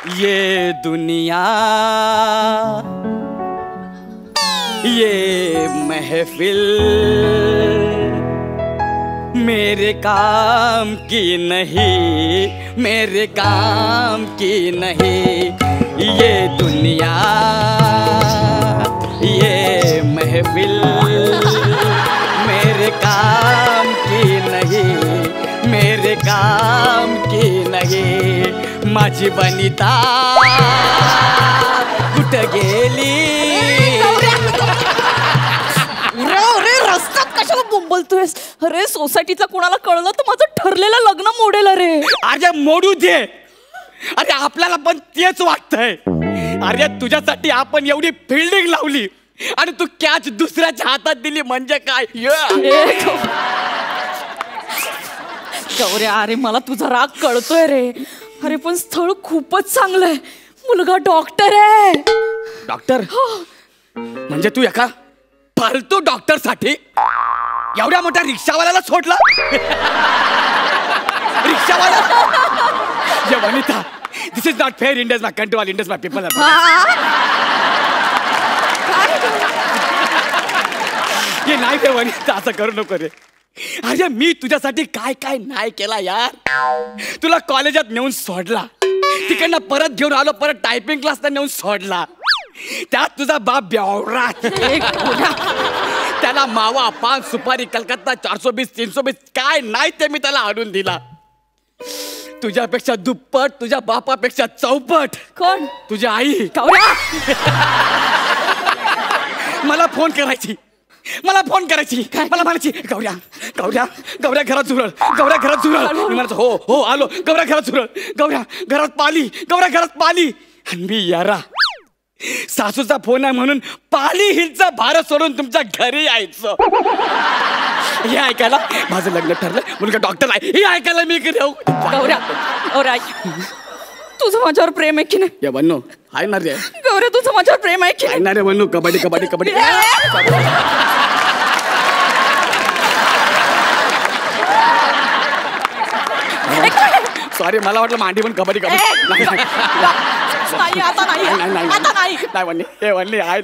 ये दुनिया ये महफिल मेरे काम की नहीं, मेरे काम की नहीं। ये दुनिया ये महफिल मेरे काम की नहीं, मेरे काम की नहीं। माझी वनिता कुठं गेली? अरे रस्त्यात कशाला बोंबलतोयस? अरे सोसायटीतला कोणाला कळलं तर माझं ठरलेलं लग्न मोडेल. अरे अरे मोडू दे. अरे आपल्याला पण तेच वाटतंय. अरे तुझ्यासाठी आपण एवढी फिल्डिंग लावली आणि तू कॅच दुसऱ्याच्या हातात दिली म्हणजे काय? गौऱ्या अरे मला तुझा राग कळतोय रे. अरे पण स्थळ खूपच चांगलंय. मुलगा डॉक्टर आहे. डॉक्टर म्हणजे तू एका फालतू डॉक्टर साठी एवढ्या मोठ्या रिक्षावाल्याला सोडला? रिक्षावाला? ये Vanita, this is not fair. India is my country, all India is my people. ये नाही रे वनिता, असं करू नको रे. अरे मी तुझ्यासाठी काय काय नाही केला यार. तुला कॉलेजात नेऊन सोडला, तिकडनं परत घेऊन आलो, परत टायपिंग क्लासला नेऊन सोडला. त्यात तुझा बाप बेवडा, त्याला मावा पान सुपारी कलकत्ता 420 320 काय नाही ते मी त्याला आणून दिला. तुझ्यापेक्षा दुप्पट, तुझ्या बापापेक्षा चौपट. कोण? तुझी आई. मला फोन करायची, मला फोन करायची, मला म्हणायची गौऱ्या गौऱ्या गौऱ्या घरात झुरळ, गौऱ्या घरात झुरळ. मी म्हणायचं हो हो आलो. गौऱ्या घरात झुरळ, गौऱ्या घरात पाली, गौऱ्या घरात पाली. आणि मी यारा सासूचा फोन आहे म्हणून पाली हिलचा भारत सोडून तुमच्या घरी यायचं. हे ऐकायला माझं लग्न ठरलं, मुलगा डॉक्टर आहे, हे ऐकायला मी इकडे येऊ. गौऱ्या गौऱ्या तुझं माझ्यावर प्रेम आहे की नाही? या बनू आहे ना रे. गौऱ्या तुझं माझ्यावर प्रेम आहे की नाही? ना रे बनू. कबड्डी कबड्डी कबड्डी. सॉरी मला वाटलं मांडी पण कबड्डी कबड्डी. नाही आता नाही, आता नाही. नाही वन्नी, हे वन्नी आहे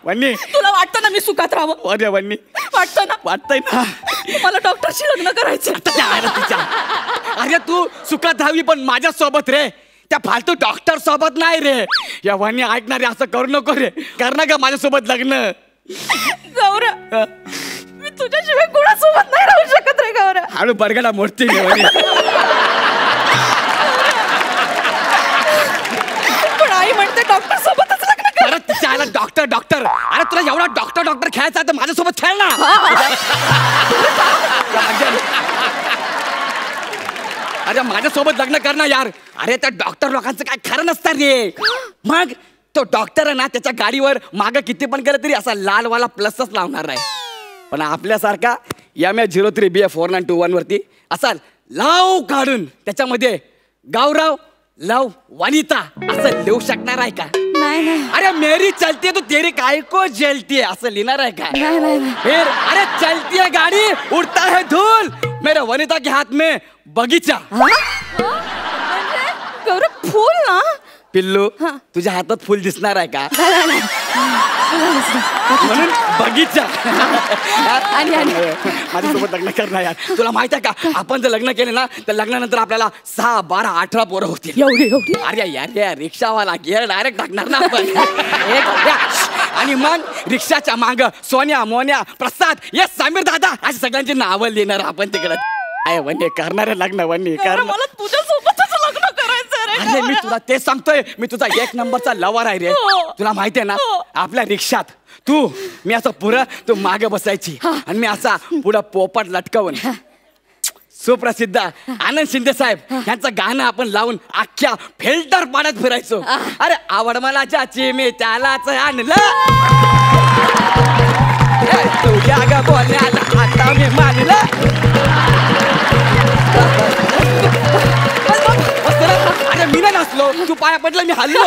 वन्नी. तुला वाटतं ना मी सुखात राहावं? अरे वन्नी वाटतं ना? वाटतंय ना. मला डॉक्टरशी लग्न करायचं. अरे तू सुखात राहावी पण माझ्या सोबत रे, त्या फालतू डॉक्टर सोबत नाही रे. या वन्नी ऐकणारे असं करू नको रे. कर का माझ्यासोबत लग्न? गौऱ्या मी तुझ्याशिवाय कोणासोबत नाही राहू शकत रे. गौऱ्या हळू बरगडा मोडते पण आई म्हणते डॉक्टर सोबतच लग्न कर. परत तिच्या डॉक्टर डॉक्टर. अरे तुला एवढा डॉक्टर डॉक्टर खेळायचा तर माझ्यासोबत खेळ ना. अरे माझ्यासोबत लग्न कर ना यार. अरे त्या डॉक्टर लोकांचं काय खरं नसतं रे. मग तो डॉक्टर आहे ना, त्याच्या गाडीवर मागं किती पण केलं तरी असा लालवाला प्लसच लावणार आहे. पण आपल्यासारखा MH03BF4921 वरती असा लाव काढून त्याच्यामध्ये गावराव लव वनिता असं लिहू शकणार आहे का? नाही. अरे मेरी चलती है तो तेरी काय को जलती है असं लिहिणार आहे का? नाही. फिर अरे चलती है गाड़ी उड़ता है धूल मेरे वनिता के हाथ में बगीचा. गौरव फूल ना पिल्लू तुझ्या हातात फुल दिसणार आहे का? म्हणून बगीचा. माझ्यासोबत लग्न करणार यार. तुला माहित आहे का आपण जर लग्न केले ना तर लग्नानंतर आपल्याला 6 12 18 पोरं होतील. एवढी अरे यार रिक्षावाला गिअर डायरेक्ट टाकणार ना आपण. आणि मग रिक्षाच्या माग सोन्या मोन्या प्रसाद ये समीर दादा अशी सगळ्यांची नावं लिहिणार आपण तिकडे. वन्नी करणार लग्न वन्नी करणार. मला तुझ्यासोबतच लग्न करायचं रे. अरे मी तुला तेच सांगतोय. मी तुझा 1 नंबरचा लवर आहे रे. तुला माहिती आहे ना आपल्या रिक्षात मी असं पुढं तू मागे बसायची आणि मी असा पुढं पोपट लटकवून सुप्रसिद्ध आनंद शिंदे साहेब यांचं गाणं आपण लावून अख्ख्या फिल्टर पाण्यात फिरायचो. अरे आवड मला ज्याची मी त्यालाच आणलं. तुझ्या ग बोलण्याला आता मी मानलं. अरे मी नाही नसलो तू पाया पडला मी हल्लो.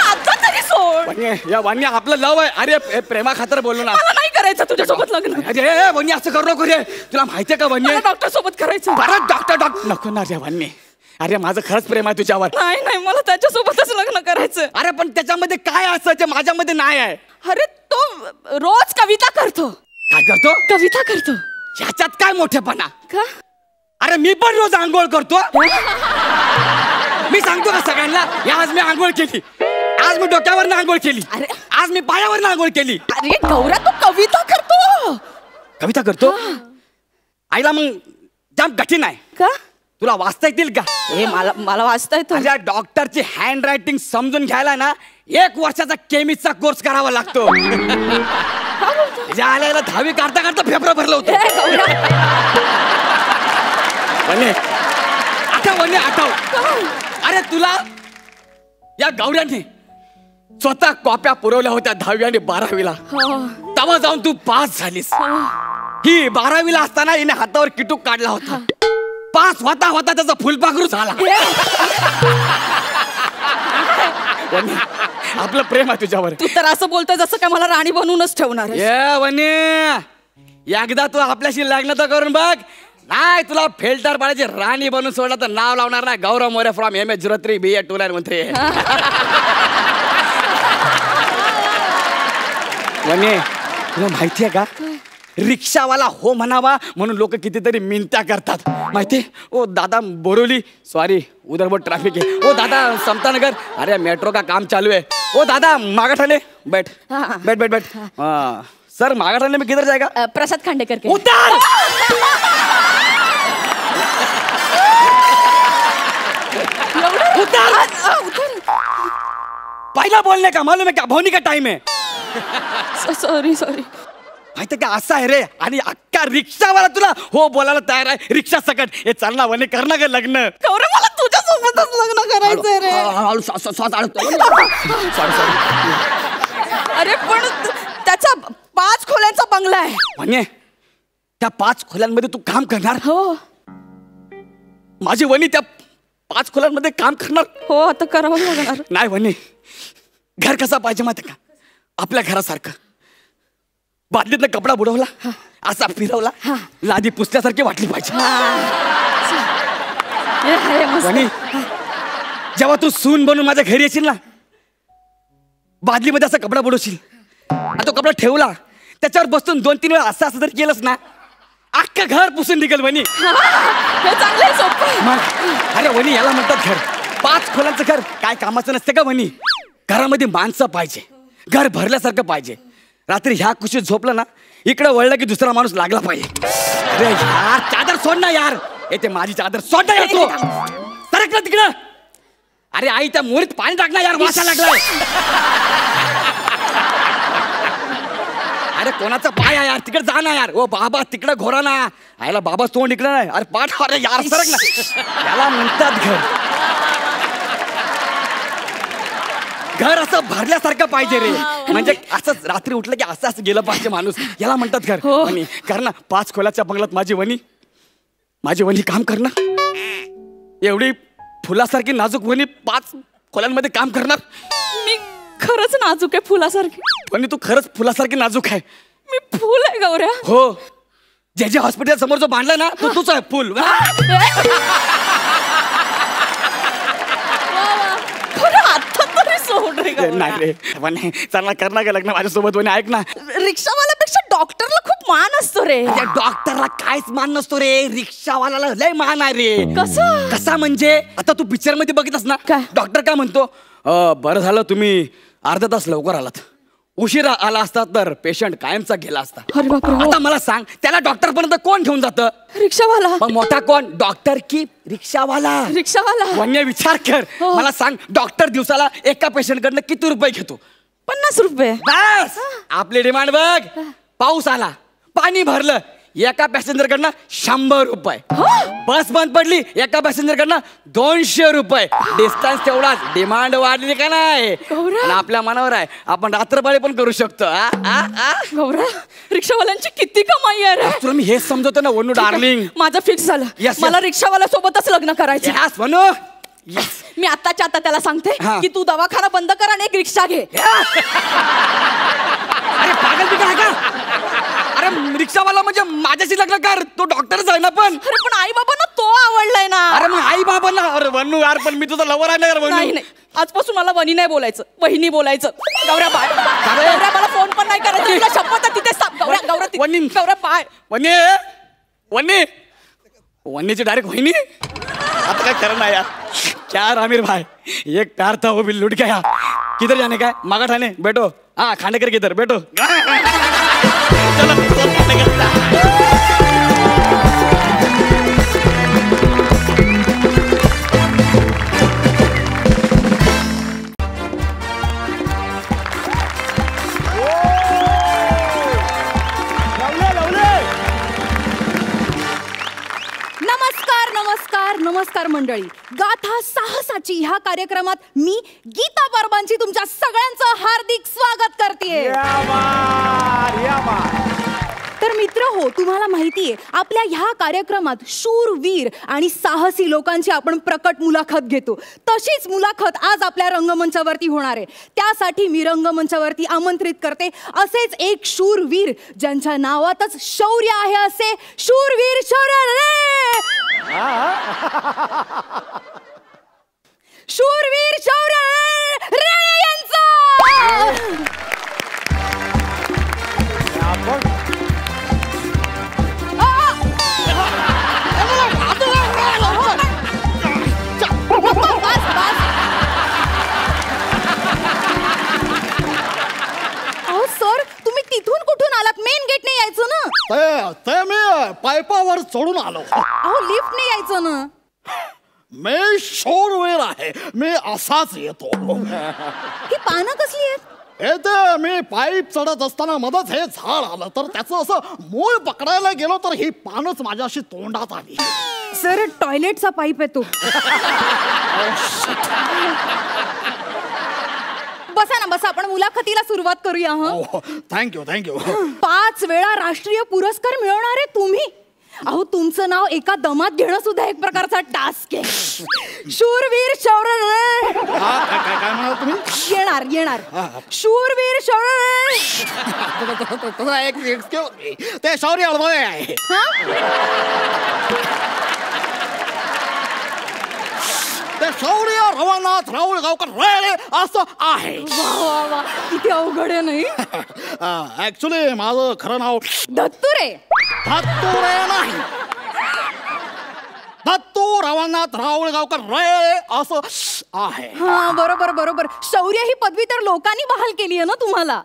आता तरी सोड. या वाणी आपलं लव आहे. अरे प्रेमा खातर बोललो ना. मला नाही करायचं करायचं तुझ्यासोबत लग्न. अरे वन्य असं करू नको रे. तुला माहितीये का वन्य डॉक्टर सोबत करायचं. परत डॉक्टर नको ना रे वन्य. अरे माझं खरंच प्रेम आहे तुझ्यावर. नाही मला त्याच्यासोबतच लग्न करायचं. अरे पण त्याच्यामध्ये काय असं जे माझ्यामध्ये नाही आहे. अरे तो रोज कविता करतो. काय करतो. कविता करतो. ह्याच्यात काय मोठेपणा. का. अरे मी पण रोज आंघोळ करतो. मी सांगतो का सगळ्यांना आज मी आंघोळ केली. आज मी डोक्यावर आंघोळ केली. अरे आज मी पायावर आंघोळ केली. अरे गौऱ्या तू कविता करतो. कविता करतो. आईला मग जाम कठीण आहे. का. तुला वाचता येतील का. मला वाचता येतो. माझ्या डॉक्टरची हँड रायटिंग समजून घ्यायला ना 1 वर्षाचा केमिस्टचा कोर्स करावा लागतो. आल्याला 10वी काढता काढता फेफरं भरलं होतं. आठव. अरे तुला या गौऱ्याने स्वतः कॉप्या पुरवल्या होत्या 10वी आणि 12वीला. तेव्हा जाऊन तू पास झालीस. ही 12वीला असताना हिने हातावर किटूक काढला होता. पास होता होता त्याचा फुलपाखरू झाला. आपलं प्रेम आहे तुझ्यावर. तू तर असं बोलतोय जसं काय मला राणी बनवूनच ठेवणार. एकदा तू आपल्याशी लग्न तर करून बघ. नाही तुला फिल्टर पाण्याची राणी बनून सोडला तर नाव लावणार नाही. गौरव मोरे फ्रॉम MH03 BA 29 मंत्री. वने तुला माहितीये का रिक्षावाला हो म्हणावा म्हणून लोक कितीतरी मिनत्या करतात माहिती. ओ दादा बोरोली सॉरी उधर बहुत ट्रैफिक है. ओ दादा समतानगर अरे मेट्रो का काम चालू है. ओ दादा मागाठाणे बैठ बैठ बैठ बैठ. सर मागाठाणे में किधर जाएगा. प्रसाद खांडेकर के. उतर. उतर. पहला बोलने का मालूम है क्या भवनी का टाइम है. सॉरी माहिती का असं आहे रे. आणि अख्खा रिक्षावाला तुला हो बोलायला तयार आहे. रिक्षा सकट हे चालना वने करणं ग लग्न. गौरव मला तुझ्यासोबतच लग्न करायचंय रे. अरे पण त्याचा 5 खोल्यांचा बंगला आहे. म्हणजे त्या 5 खोल्यांमध्ये तू काम करणार. हो माझी वनी त्या 5 खोल्यांमध्ये काम करणार. हो आता करावं लागणार. नाही वनी घर कसा पाहिजे माहिती का आपल्या घरासारखं. बादलीतनं कपडा बुडवला असा फिरवला लादी पुसल्यासारखी वाटली पाहिजे. वनी जेव्हा तू सून बनून माझ्या घरी येशील ना बादलीमध्ये असा कपडा बुडवशील. तो कपडा ठेवला त्याच्यावर बसून 2-3 वेळा असं जर केलंस ना अख्खं घर पुसून निघेल वनी. अरे वनी याला म्हणतात घर. 5 खोल्यांचं घर काय कामाचं नसतं का वनी. घरामध्ये माणसं पाहिजे. घर भरल्यासारखं पाहिजे. रात्री ह्या कुशीत झोपलं ना इकडे वळलं की दुसरा माणूस लागला पाहिजे. अरे यार चादर सोड ना यार. येते माझी चादर सोड ना येतो. सरक ना तिकडं. अरे आई त्या मोरीत पाणी टाक ना यार वासा लागलाय. अरे कोणाचा पाय आहे यार तिकडे जा ना यार. ओ बाबा तिकडे घोरा ना. आयला बाबा तोंड इकडे नाही. अरे पाठ अरे यार सरक ना. याला म्हणतात घर. घर असं भरल्यासारखं पाहिजे रे. म्हणजे असं रात्री उठलं की असं गेलं पाहिजे माणूस. याला म्हणतात घर. वनी कर ना 5 खोल्याच्या बंगल्यात माझी वनी काम करणार. एवढी फुलासारखी नाजूक वनी 5 खोल्यांमध्ये काम करणार. मी खरंच नाजूक आहे फुलासारखी. वनी तू खरंच फुलासारखी नाजूक आहे. मी फुल आहे गौऱ्या. हो जे हॉस्पिटल समोर जो बांधला ना तो तूच आहे फुल. नाही रे वने चला कर ना लग्न माझ्यासोबत. वने ऐक ना रिक्षावाल्यापेक्षा डॉक्टरला खूप मान असतो रे. त्या डॉक्टरला काहीच मान नसतो रे. रिक्षावाल्याला लय मान आहे रे. कसा म्हणजे आता तू पिक्चर मध्ये बघितलंस ना काय? डॉक्टर काय म्हणतो बरं झालं तुम्ही अर्धा तास लवकर आलात. उशिरा आला असता तर पेशंट कायमचा गेला असता. अरे बापरे. आता मला सांग त्याला डॉक्टर पर्यंत कोण घेऊन जातं. रिक्षावाला. मग मोठा कोण डॉक्टर की रिक्षावाला. वन्य विचार कर. मला सांग डॉक्टर दिवसाला एका पेशंट कडनं किती रुपये घेतो. 50 रुपये. बस आपली डिमांड बघ. पाऊस आला पाणी भरलं एका पॅसेंजर कडनं 100 रुपये. बस बंद पडली एका पॅसेंजर कडनं 200 रुपये. डिस्टन्स तेवढाच डिमांड वाढली का नाही. आपल्या मनावर आहे. आपण रात्रपाळी पण करू शकतो. गौऱ्या रिक्षावाल्यांची किती कमाई आहे रे. तुला मी हेच समजवतो ना वनू डार्लिंग. माझं फिक्स झालं. मला रिक्षावाल्या सोबतच लग्न करायचं. वनू मी आत्ताच्या आता त्याला सांगते की तू दवाखाना बंद कर आणि एक रिक्षा घे. अरे पागल बिगल आहे का. अरे रिक्षावाला म्हणजे माझ्याशी लग्न कर, तो डॉक्टरच आहे ना. पण अरे पण आई बाबांना तो आवडलाय ना. अरे मग आई बाबांना. अरे वनू यार, पण मी तुझा लवर आहे ना यार वनू. नाही आजपासून मला वनी नाही बोलायचं, वहिनी बोलायचं. गौऱ्या बाय. गौऱ्या मला फोन पण नाही करायचं, तुला शपथ आहे तिथे सांग. गौऱ्या बाय. वन्नी वन्नीची डायरेक्ट वहिनी. आता काय खरं नाही यार. क्या आमिर भाई, एक प्यार था वो भी लुट गया. किधर जाने का है? मागा ठाणे बैठो. हाँ खांडेकर किधर बैठो. चलो नमस्कार मंडळी. गाथा साहसाची ह्या कार्यक्रमात मी गीता परबांची तुमच्या सगळ्यांचं हार्दिक स्वागत करतेय. तर मित्र हो, तुम्हाला माहितीये आपल्या ह्या कार्यक्रमात शूरवीर आणि साहसी लोकांची आपण प्रकट मुलाखत घेतो. तशीच मुलाखत आज आपल्या रंगमंचावरती होणार आहे. त्यासाठी मी रंगमंचावरती आमंत्रित करते असेच एक शूरवीर ज्यांच्या नावातच शौर्य आहे, असे शूरवीर शौर्य शूरवीर शौर्य रे यांचं. सर तुम्ही तिथून कुठून आलात? मेन गेटने यायचं ना. ते मी पायपावर चढून आलो. अहो लिफ्टने यायचं ना. मी शूरवीर आहे, मी असाच येतो. ही पानं कसली आहेत? ते मी पाईप चढत असताना मधच हे झाड आलं, तर त्याचं असं मूळ पकडायला गेलो तर ही पानच माझ्याशी तोंडात आली. सर टॉयलेटचा पाईप येतो. बसा ना बसा, आपण मुलाखतीला सुरुवात करूया. थँक्यू 5 वेळा राष्ट्रीय पुरस्कार मिळवणारे तुम्ही. अहो तुमचं नाव एका दमात घेणं सुद्धा एक प्रकारचा टास्क आहे. शूरवीर शौर्य. काय म्हणाल तुम्ही? येणार शूरवीर शौर्य. ते शौर्य अळवळे आहे. ते शौर्य रवानाथ राहुल गावकर रे असं आहे. वा किती अवघड आहे नाही. ऍक्च्युली माझं खरं नाव दत्तुरे. दत्तुरे नाही, दत्तू रवानाथ राहुल गावकर रे असं आहे. हा बरोबर. शौर्य ही पदवी तर लोकांनी बहाल केली आहे ना तुम्हाला.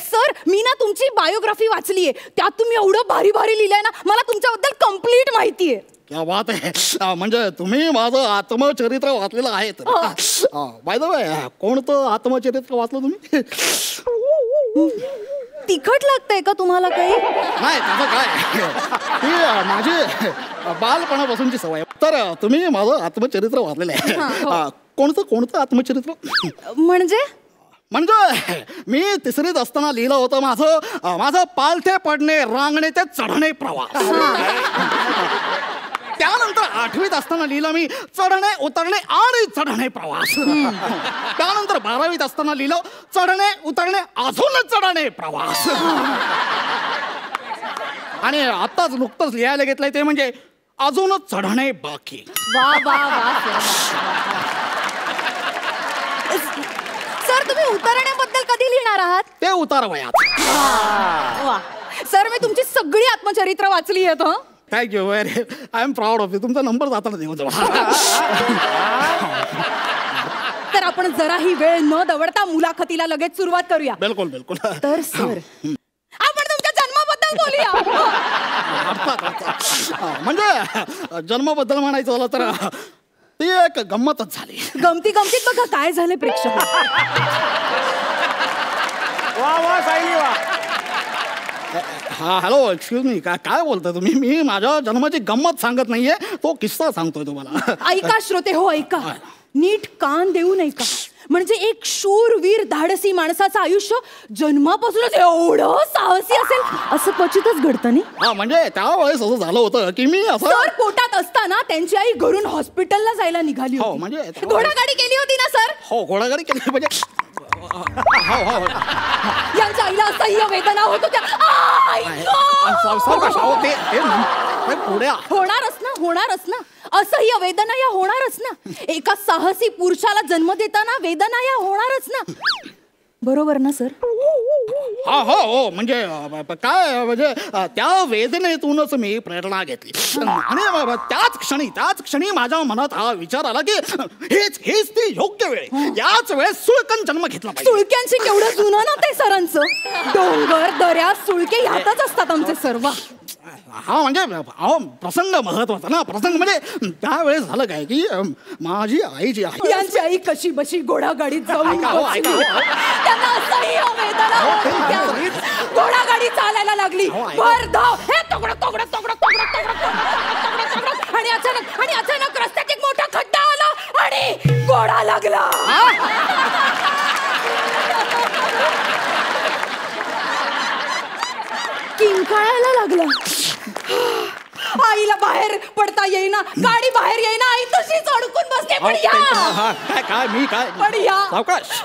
सर मी ना तुमची बायोग्राफी वाचलीये, त्यात तुम्ही एवढं भारी लिहिलंय ना, मला तुमच्याबद्दल कंप्लीट माहिती आहे. क्या बात आहे. म्हणजे तुम्ही माझं आत्मचरित्र वाचलेलं आहे. बाय द वे, कोणतं आत्मचरित्र वाचलं तुम्ही? तिखट लागतंय का तुम्हाला काही? नाही त्याचं काय, ती माझी बालपणापासूनची सवय. तर तुम्ही माझं आत्मचरित्र वाचलेलं आहे. कोणतं आत्मचरित्र? म्हणजे मी 3रीत असताना लिहिलं होतं माझं पालथे पडणे, रांगणे ते चढणे प्रवास. त्यानंतर 8वीत असताना लिहिलं मी चढणे, उतरणे आणि चढणे प्रवास. त्यानंतर 12वीत असताना लिहिलं चढणे, उतरणे, अजून चढणे प्रवास. आणि आताच नुकतंच लिहायला घेतलंय ते म्हणजे अजूनच चढणे बाकी. वा सर तुम्ही उतरण्याबद्दल कधी लिहिणार आहात? ते उतारवयात. वा सर मी तुमची सगळी आत्मचरित्र वाचली आहेत. Thank you very, I am proud of you. तुमचा नंबर जाताना देऊ जवळ. तर आपण जराही वेळ न दवडता मुलाखतीला लगेच सुरुवात करूया. बिलकुल. तर सर आपण तुमच्या जन्माबद्दल बोलूया. म्हणजे जन्माबद्दल म्हणायचं झालं तर ती एक गंमतच झाली. गमतीत बघा काय झाले प्रेक्षक. वा सायली वा. हा हॅलो, एक्सक्यूज मी, काय बोलता तुम्ही? मी माझ्या जन्माची गंमत सांगत नाहीये, तो किस्सा सांगतोय तुम्हाला. ऐका श्रोते हो, ऐका नीट कान देऊन ऐका. म्हणजे एक शूरवीर धाडसी माणसाचं आयुष्य जन्मापासूनच एवढं साहसी असेल असं क्वचितच घडतं नाही. हा म्हणजे त्यावेळेस असं झालं होतं की मी असं सर पोटात असताना त्यांची आई घरून हॉस्पिटलला जायला निघाली हो होती. म्हणजे घोडागाडी केली होती ना सर? हो घोडागाडी केली. म्हणजे यांच्या आईला असह्य वेदना होत होत्या. आई गं! सावकाश अहो, ते पुढे होणारच ना असह्य वेदना या होणारच ना. एका साहसी पुरुषाला जन्म देताना वेदना या होणारच ना. बरोबर ना सर? हो म्हणजे काय म्हणजे त्या वेदनेतूनच मी प्रेरणा घेतली आणि त्याच क्षणी माझ्या मनात हा विचार आला की हेच ती योग्य वेळ, याच वेळेस सुळकन जन्म घेतला पाहिजे. सुळक्यांशी केवढं जुनं ना ते सरांचं. डोंगर दऱ्या सुळके ह्यातच असतात आमचे सर्व. हा म्हणजे अहो प्रसंग महत्वाचा ना. प्रसंग म्हणजे त्यावेळेस झालं काय की माझी आई जी आहे यांची आई कशी बशी घोडागाडीत जाऊन बसली. त्यांना असह्य वेदना होत होत्या. घोडागाडी चालायला लागली. भर धाव, हे तोगडं तोगडं तोगडं तोगडं तोगडं तोगडं आणि अचानक रस्त्यात एक मोठा खड्डा आला आणि घोडा लागला. किंकाळायला लागला. आईला बाहेर पडता येईना, गाडी बाहेर येईना. आई तशीच अडकून बसते.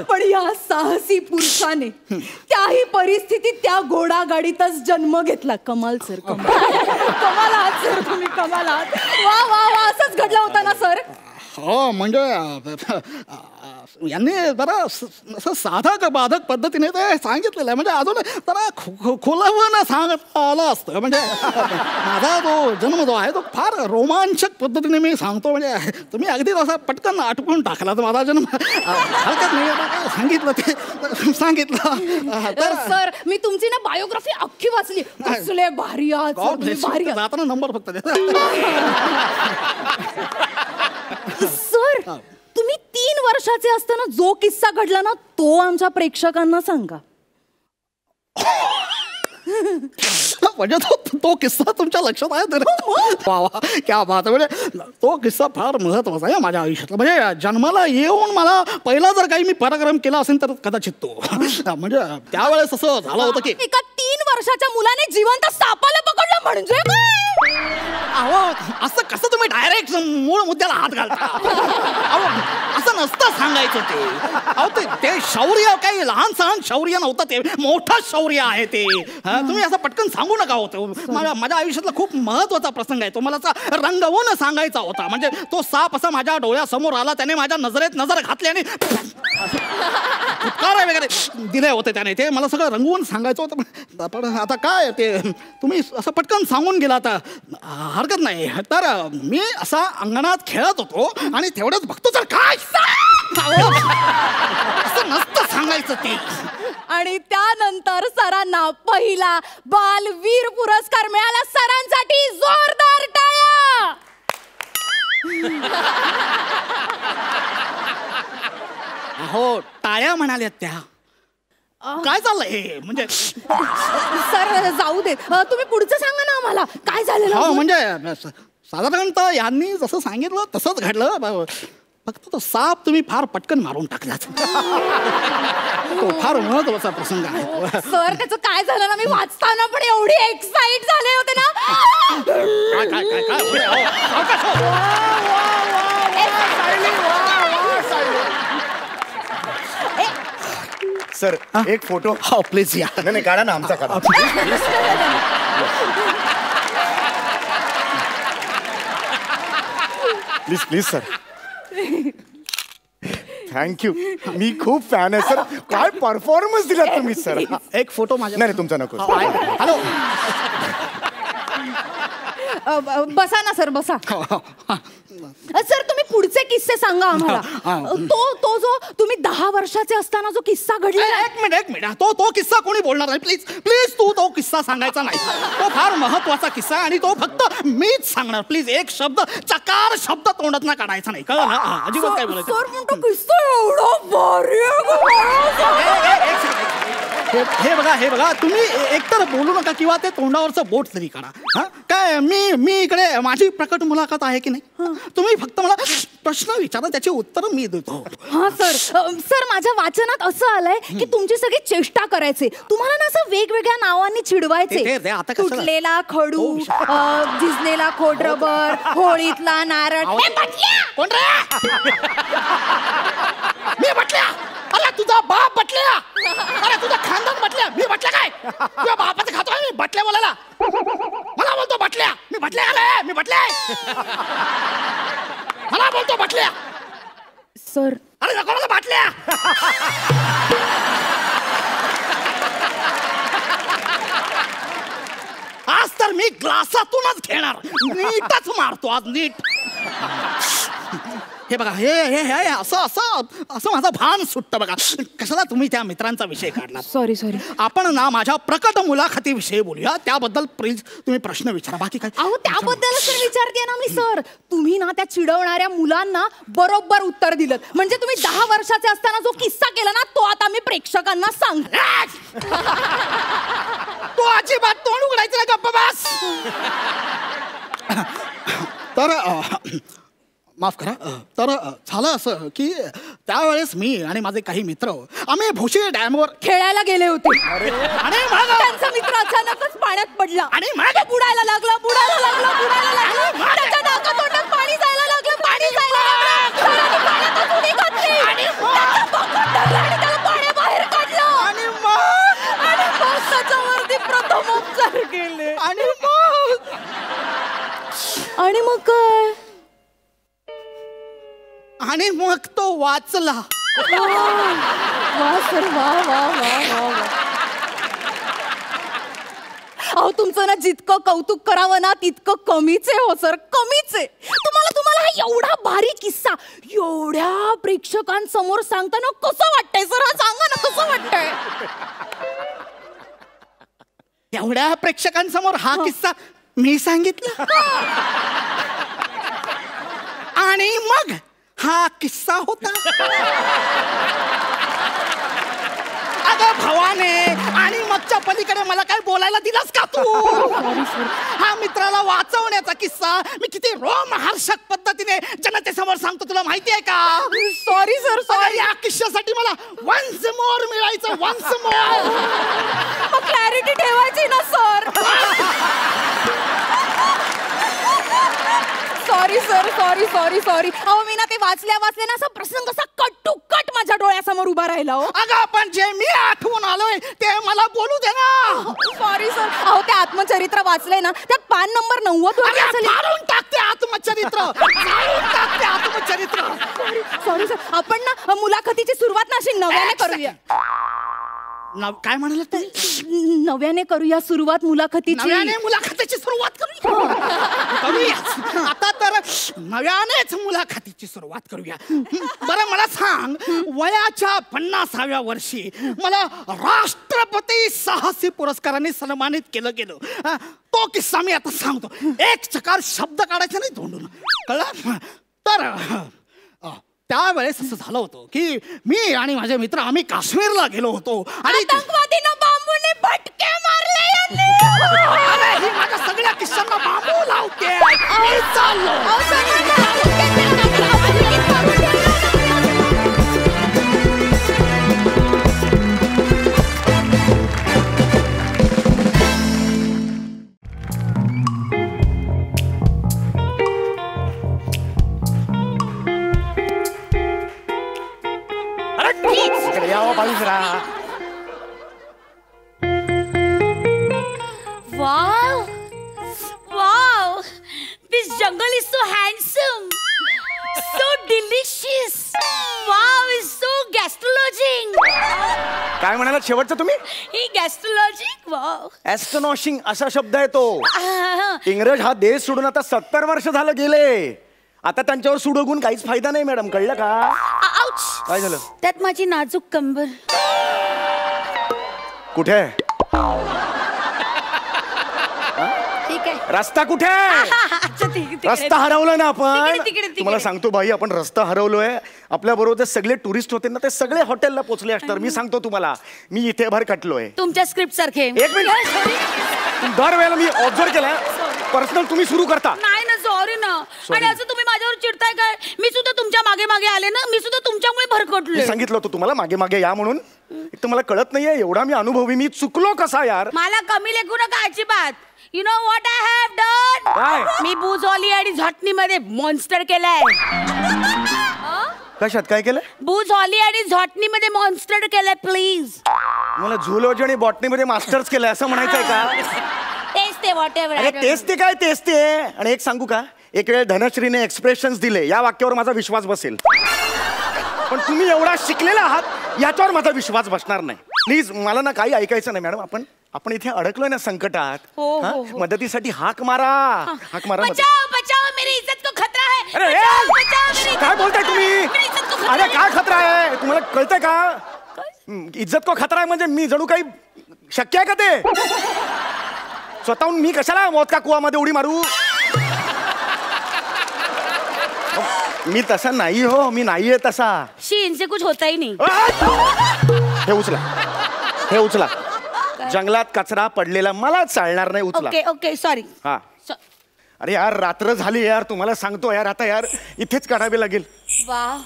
पण या साहसी पुरुषाने त्याही परिस्थितीत त्या घोडा गाडीतच जन्म घेतला. कमाल सर, कमाल आहात सर तुम्ही, कमाल आहात. वा वा वा, असंच घडलं होतं ना सर? हो म्हणजे यांनी जरा असं साधक बाधक पद्धतीने ते सांगितलेलं आहे. म्हणजे अजून जरा खोलावं सांगत आलं असतं. म्हणजे माझा तो जन्म जो आहे तो फार रोमांचक पद्धतीने मी सांगतो. म्हणजे तुम्ही अगदी असा पटकन आटपून टाकला तर माझा जन्म हरकत नाही. सांगितलं ते सांगितलं. तर सर मी तुमची ना बायोग्राफी अख्खी वाचली. कसले भारी आहात सर तुम्ही, भारी आहात. जाताना नंबर फक्त सर. तुम्ही 3 वर्षाचे असताना जो किस्सा घडला ना तो आमच्या प्रेक्षकांना सांगा. म्हणजे तो किस्सा तुमच्या लक्षात आहे. वा वा, क्या बात. म्हणजे तो किस्सा फार महत्वाचा आहे माझ्या आयुष्यातला. म्हणजे जन्माला येऊन मला पहिला जर काही मी पराक्रम केला असेल तर कदाचित तो. म्हणजे त्यावेळेस असं झालं होतं की एका 3 वर्षाच्या मुलाने जिवंत सापाला पकडलं म्हणजे अहो असं कसं तुम्ही डायरेक्ट मूळ मुद्द्याला हात घालता. अहो असं नसतं सांगायचं ते. अहो ते शौर्य काही लहान सहान शौर्य नव्हतं, ते मोठं शौर्य आहे ते. तुम्ही असं पटकन सांगू नका होतं. माझ्या आयुष्यातला खूप महत्वाचा प्रसंग आहे तो. मला असा रंगवून सांगायचा होता. म्हणजे तो साप असा माझ्या डोळ्यासमोर आला, त्याने माझ्या नजरेत नजर घातली आणि फुटकार वगैरे दिले होते त्याने. ते मला सगळं रंगवून सांगायचं होतं. पण आता काय ते तुम्ही असं पटकन सांगून गेला आता हरकत नाही. तर मी असा अंगणात खेळत होतो आणि तेवढंच बघतो तर काय असं नसतं सांगायचं ते. आणि त्यानंतर सरांना पहिला बालवीर पुरस्कार मिळाला. सरांसाठी जोरदार टाळ्या. अहो टाळ्या म्हणाल्यात त्या. काय चाललंय हे? म्हणजे सर जाऊ दे, तुम्ही पुढचं सांगा ना आम्हाला काय झालेलं. हो म्हणजे साधारणतः यांनी जसं सांगितलं तसंच घडलं. फक्त तो साप तुम्ही फार पटकन मारून टाकलात. तो फार महत्वाचा प्रसंग आहे. सर त्याचं काय झालं ना, मी वाचताना पण एवढी एक्साइट झाले होते ना. सर एक फोटो. हो प्लीज या. नाही काढा ना, आमचा काढा. Please please sir. थँक्यू. मी खूप फॅन आहे सर. काय परफॉर्मन्स दिला तुम्ही सर. एक फोटो माझ्या. नाही तुमचा नको. हॅलो बसा ना सर, बसा. सर तुम्ही पुढचे किस्से सांगा आम्हाला. तो जो तुम्ही 10 वर्षाचे असताना जो किस्सा घडला. एक मिनिट तो किस्सा कोणी बोलणार नाही. प्लीज प्लीज तू तो किस्सा सांगायचा नाही. तो फार महत्वाचा किस्सा आणि तो फक्त मीच सांगणार. प्लीज एक शब्द चकार शब्द तोंडात ना काढायचा नाही. कळलं ना? अजिबात काय बोलायचं. सर पण तो किस्सा एवढा भारी हे बघा तुम्ही एकतर बोलू नका किंवा ते तोंडावरचं बोट तरी काढा. काय मी इकडे माझी प्रकट मुलाखत आहे की नाही. तुम्ही फक्त मला प्रश्न विचारा, त्याची उत्तर मी देतो. हा सर माझ्या वाचनात असं आलंय की तुमची सगळी चेष्टा करायचे. तुम्हाला ना असं वेगवेगळ्या नावांनी चिडवायचे. आता कसं तुटलेला खडू, झिजलेला खोडरबर, होळीतला नारळ. कोण रे? मी म्हटल्या. अला तुझा बाप म्हटल्या. तुझं खानदान बटल्या. मी बटल्या काय तुझ्या बापाचं खातोय मी बटल्या बोलायला. मला बोलतो बटल्या. मी बटल्या आलाय. मी बटल्या मला बोलतो बटल्या. सर अरे नको मला बाटल्या. आज तर मी ग्लासातूनच घेणार. नीटच मारतो आज नीट. हे बघा हे हे हे असं असं असं माझं भान सुटतं बघा. कशाला तुम्ही त्या मित्रांचा विषय काढला. सॉरी आपण ना माझ्या प्रकट मुलाखतीविषयी बोलूया. त्याबद्दल प्लीज तुम्ही प्रश्न विचारा. बाकी काय. अहो त्याबद्दलच तर विचारते ना मी सर. तुम्ही ना त्या चिडवणाऱ्या मुलांना बरोबर उत्तर दिलं. म्हणजे तुम्ही 10 वर्षाचे असताना जो किस्सा केला ना तो आता मी प्रेक्षकांना सांग. तो अजिबात तोंड उघडायचं ना. गप्पा बस. तर माफ करा. तर झालं असं की त्यावेळेस मी आणि माझे काही मित्र आम्ही भोशी डॅमवर खेळायला गेले होते आणि मग त्यांचा मित्र अचानकच पाण्यात पडला आणि मग बुडायला लागला. त्याच्या नाकातोंडात पाणी जायला लागलं. सरांनी पाण्यातच उडी घातली. त्याचा पकड धरला आणि त्याला पाण्याबाहेर काढलं. आणि मग त्याच्यावरती प्रथमोपचार केले. आणि मग काय. आणि मग तो वाचला. वा सर वा वा वा वा वा. अहो तुमचं ना जितकं कौतुक करावं ना तितकं कमीच आहे. हो सर कमीच आहे. तुम्हाला हा एवढा भारी किस्सा एवढ्या प्रेक्षकांसमोर सांगताना कसं वाटतंय सर. हा सांगा ना कसं वाटतंय. एवढ्या प्रेक्षकांसमोर हा किस्सा मी सांगितला. आणि मग हा किस्सा होता. अगं भवाने. आणि मगच्या पलीकडे मला काय बोलायला दिलास का तू. हा मित्राला वाचवण्याचा किस्सा मी किती रोमहर्षक पद्धतीने जनतेसमोर सांगतो तुला माहिती आहे का. Sorry sir sorry. या किस्स्यासाठी मला वन्स मोर मिळायचं. Once more. क्लॅरिटी ठेवायची ना sir. Sorry sir sorry sorry sorry. अहो मी ना ते वाचल्या ना असा प्रसंग असा कट टू कट माझ्या डोळ्यासमोर उभा राहिला. हो अगं पण जे मी आठवून आलोय ते मला बोलू दे ना. Sorry sir. अहो ते आत्मचरित्र वाचलंय ना त्यात पान नंबर 90 मारून टाकते आत्मचरित्र. टाकते आत्मचरित्र. Sorry sir. आपण ना मुलाखतीची सुरुवात ना अशी नव्याने करूया. काय म्हणाल तू. नव्याने करूया सुरुवात मुलाखतीची. नव्याने मुलाखतीची सुरुवात करूया. आता तर नव्यानेच मुलाखतीची सुरुवात करूया. बरं मला सांग वयाच्या 50व्या वर्षी मला राष्ट्रपती साहसी पुरस्काराने सन्मानित केलं गेलं. तो किस्सा मी आता सांगतो. एक चकार शब्द काढायचा नाही तोंडून कळलं. तर त्यावेळेस असं झालं होतं की मी आणि माझे मित्र आम्ही काश्मीरला गेलो होतो. आणि आतंकवादीनं बांबूने फटके मारले यांनी. अरे ही माझ्या सगळ्या किस्सांना बांबू लावते. चाललो. Wow! Wow! This jungle is so handsome, so delicious. Wow! It's so gastrologic. काय म्हणाला शेवटचं तुम्ही. He gastrologic. Wow! ऍस्ट्रोनॉशिंग असा शब्द आहे तो. इंग्रज हा देश सोडून आता 70 वर्ष झालं गेले. आता त्यांच्यावर सुडोगून काहीच फायदा नाही मॅडम. कळलं का. Ouch! काय झालं. त्यात माझी नाजूक कंबर. कुठे ठीक आहे. रस्ता कुठे. अच्छा, रस्ता हरवला ना आपण. तिकडे. तुम्हाला सांगतो बाई आपण रस्ता हरवलोय. आपल्या बरोबर जे सगळे टुरिस्ट होते ना ते सगळे हॉटेलला पोहोचले असणार. मी सांगतो तुम्हाला मी इथे भर कटलोय. तुमच्या स्क्रिप्ट सारखे. एक मिनिट. दरवेळेला मी ऑब्झर्व केलं पर्सनल तुम्ही सुरू करता. नाही ना सॉरी ना. आणि असं तुम्ही माझ्यावर चिडताय काय. मी सुद्धा तुमच्या मागे मागे आले ना. मी सुद्धा तुमच्यामुळे भरकटलोय. मी सांगितलं होतं तुम्हाला मागे मागे या म्हणून. एक तर मला कळत नाहीये एवढा मी अनुभवी. मी चुकलो कसा यार. मला कमी लेखू नका अजिबात. You know what I have done. काय. मी बुजॉली आणि झटणी मध्ये मॉन्स्टर केलाय. कशात काय केलं. बुजॉली आणि झटणी मध्ये मॉन्स्टर केलाय. प्लीज मला झुलॉजी आणि बॉटनीमध्ये मास्टर्स केलंय असं म्हणायचंय का? तेच ते व्हॉटेवर. अरे तेच ते काय तेच ते. आणि एक सांगू का, एक वेळ धनश्रीने एक्सप्रेशन्स दिले, या वाक्यावर माझा विश्वास बसेल, पण तुम्ही एवढा शिकलेला आहात याच्यावर माझा विश्वास बसणार नाही. प्लीज मला ना काही ऐकायचं नाही मॅडम. आपण इथे अडकलोय ना संकटात. हो. मदतीसाठी हाक मारा, हाक मारा. बचाओ बचाओ, मेरी इज्जत को खतरा है. अरे बचाओ, बचाओ, मेरी काय बोलताय तुम्ही? मेरी इज्जत को खतरा अरे है. काय खतरा आहे तुम्हाला कळतंय का? इज्जत को खतरा आहे म्हणजे मी जणू काही शक्य आहे का ते? स्वतःहून मी कशाला मौत का कुवामध्ये उडी मारू? मी तसा नाही हो, मी नाहीये तसा. शी, इनसे कुछ होता ही नहीं. हे उचला, हे उचला. जंगलात कचरा पडलेला मला चालणार नाही, उचला. Okay okay, sorry. हा. अरे यार रात्र झाली यार, तुम्हाला सांगतो यार, आता यार इथेच काढावे लागेल. वाह.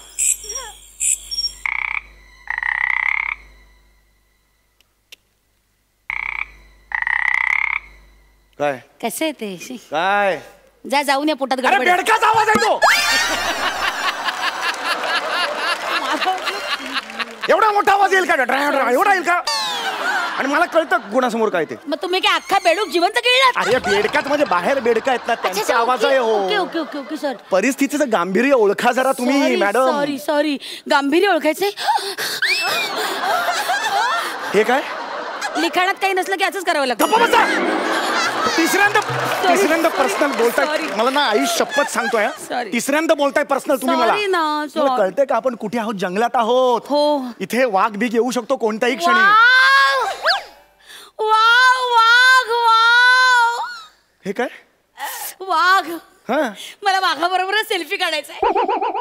काय कसे आहे ते? शी. काय? जा, जाऊन या, पोटात अरे गडबड आहे. बेडकाचा आवाज येतो. एवढा मोठा आवाज येईल का? एवढा येईल का? आणि मला कळतं गुणासमोर काय ते. मग तुम्ही काय अख्खा बेडूक जिवंत केलेला? अरे बेडकात म्हणजे बाहेर बेडका आहेत ना, त्यांचा आवाज आहे. ओके हो, ओके ओके ओके सर. परिस्थितीचं गांभीर्य ओळखा जरा तुम्ही मॅडम. सॉरी सॉरी, गांभीर्य ओळखायचंय. हे काय? लिखाणात काही नसलं की असंच करावं लागतं. गप्पा बसा. तिसऱ्यांदा पर्सनल बोलताय. Sorry. मला ना आई शपथ सांगतोय, Sorry. तिसऱ्यांदा बोलताय पर्सनल तुम्ही मला. Sorry ना, तुम्हाला sorry. कळतंय का आपण कुठे आहोत? जंगलात आहोत. हो. इथे वाघ बीग येऊ शकतो कोणत्याही क्षणी. वाव वाघ वाव. हे काय? वाघ. हा मला वाघाबरोबरच सेल्फी काढायचा आहे.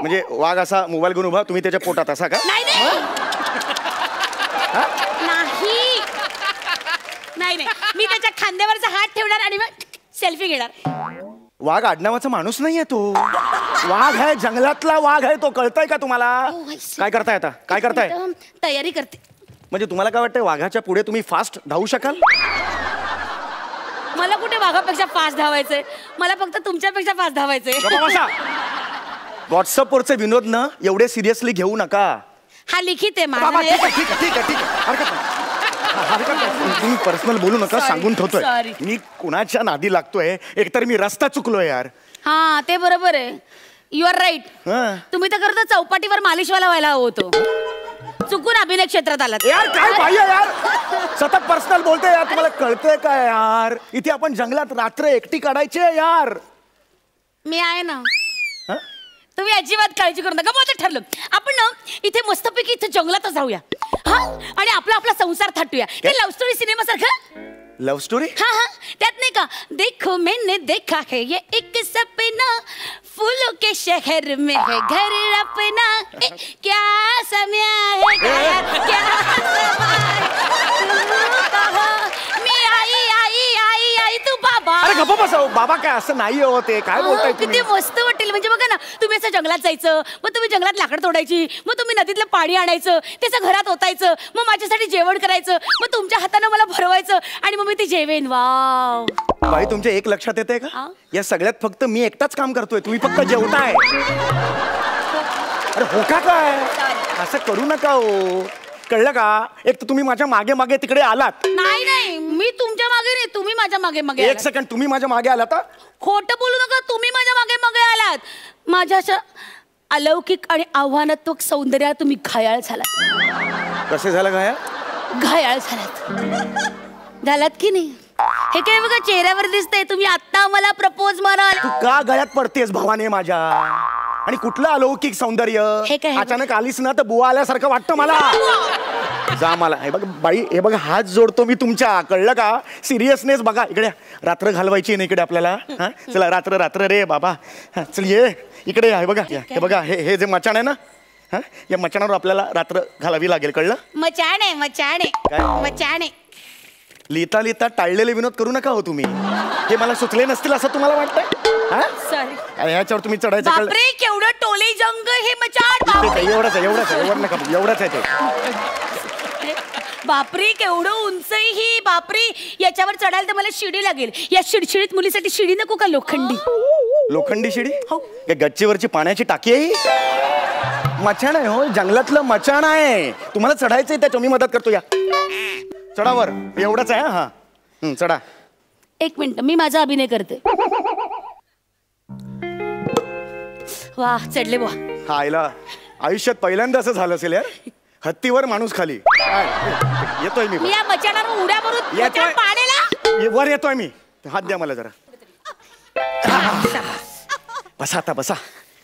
म्हणजे वाघ असा मोबाईल घेऊन उभा, तुम्ही त्याच्या पोटात असा का? नाही नाही नाही, मी त्याच्या खांद्यावरचा हात ठेवणार आणि मग सेल्फी घेणार. वाघ आडनावाचा माणूस नाहीये तो. वाघ आहे, जंगलातला वाघ आहे तो. कळतंय का तुम्हाला? काय करताय आता? काय करताय? तयारी करते. म्हणजे तुम्हाला काय वाटतंय वाघाच्या पुढे तुम्ही फास्ट धावू शकाल? मला कुठे वाघापेक्षा फास्ट धावायचंय, मला फक्त तुमच्यापेक्षा फास्ट धावायचंय. व्हॉट्सअपवरचे विनोद ना एवढे सिरियसली घेऊ नका. हा लिखित आहे बाबा, माझा. ठीक आहे ठीक आहे ठीक आहे ठीक आहे, हरकत नाही. हरकत नाही. तुम्ही पर्सनल बोलू नका, Sorry, सांगून ठेवतोय. sorry. मी कुणाच्या नादी लागतोय? एकतर मी रस्ता चुकलोय यार. हा ते बरोबर आहे. You are right. हा. तुम्ही तर खरं तर चौपाटीवर मालिशवाला व्हायला हवं होतं. चुकून अभिनय क्षेत्रात आलात. यार काय पाहिजे यार, सतत पर्सनल बोलतोय यार. तुम्हाला कळतंय काय यार? इथे आपण जंगलात रात्र एकटी काढायची आहे यार. मी आहे ना. हा? तुम्ही अजिबात काळजी करू नका. माझं ठरलं, आपण ना इथे मस्तपैकी इथे जंगलातच जाऊया. हा, आणि आपला आपला संसार थाटूया. हे लव्ह स्टोरी सिनेमा सारखं. Love story? हा हा, त्यात नाही का, देखो मैंने देखा है ये एक सपना, फूलों के शहर में है घर अपना, क्या समय है गया, क्या समय तू कहो, मी आई आई आई आई तू बाबा. अरे गप्पा बसा. बाबा काय असं नाही होते, काय बोलताय किती तुम्ही? मस्त वाटेल. म्हणजे बघा ना, तुम्ही असं जंगलात जायचं, मग तुम्ही जंगलात लाकड तोडायची, मग तुम्ही नदीतलं पाणी आणायचं, त्याचं घरात ओतायचं, मग माझ्यासाठी जेवण करायचं, मग तुमच्या हातानं मला भरवायचं आणि मग मी ते जेवेन. वाव. बाई तुमच्या एक लक्षात येते का? हा? या सगळ्यात फक्त मी एकटाच काम करतोय, तुम्ही फक्त जेवताय. अरे हो का काय? असं करू नका हो, कळलं का? एक तर तुम्ही माझ्या मागे मागे तिकडे आलात. नाही नाही, मी तुमच्या मागे नाही, तुम्ही माझ्या मागे मागे एक आलात. सेकंड, तुम्ही माझ्या मागे आलात? खोटं बोलू नका, तुम्ही माझ्या मागे मागे आलात. माझ्या अशा अलौकिक आणि आव्हानात्मक सौंदर्यात तुम्ही घायाळ झालात. कसे झालं काय? घायाळ झालात की नाही? हे काय बघा चेहऱ्यावर दिसतंय. तुम्ही आता मला प्रपोज माराल. तू का गळ्यात पडतेस भावाने माझ्या? आणि कुठलं अलौकिक सौंदर्य? हे काय? अचानक आलीस ना तर बुवा आल्यासारखं वाटतं मला. जा मला. हे बघ बाई, हे बघा हात जोडतो मी तुमच्या, कळलं का? सिरियसनेस बघा. इकडे रात्र घालवायची ना इकडे आपल्याला. हा चला, रात्र रात्र रे बाबा. हा चल ये इकडे. हे बघा, हे बघा, हे जे मचाण आहे ना, हा या मचाणावर आपल्याला रात्र घालावी लागेल, कळलं? मचाणे मचाणे काय? मचाणे. लिहिता लिहिता टाळलेले विनोद करू नका हो तुम्ही. हे मला सुचले नसतील असं तुम्हाला वाटतंय? हा सॉरी. अरे ह्याच्यावर तुम्ही चढायचं, कळलं? बापरे, केवढं टोले जंग हे मचाण. ठीक आहे, एवढंच आहे, एवढंच आहे, एवढं नका, एवढंच आहे ते. बापरे, केवढं उंच आहे ही. बापरे, याच्यावर चढायला तर मला शिडी लागेल. या शिडशिडीत मुलीसाठी शिडी नको का लोखंडी? लोखंडी शिडी? हो. काय गच्चीवरची पाण्याची टाकी आहे? मचाण आहे हो, जंगलातलं मचाण आहे. तुम्हाला चढायचंय त्याच्या, मी मदत करतो या. चढावर एवढंच आहे. हा चढा. एक मिनिट मी माझा अभिनय करते. वा चढले बुवा. हा आईला आयुष्यात पहिल्यांदा असं झालं असेल यार. हत्तीवर माणूस खाली. येतोय मी. मी या मचाणावर उड्या मारून येतोय. मचाण पाण्याला. वर येतोय मी. हात द्या मला जरा. बसा आता बसा.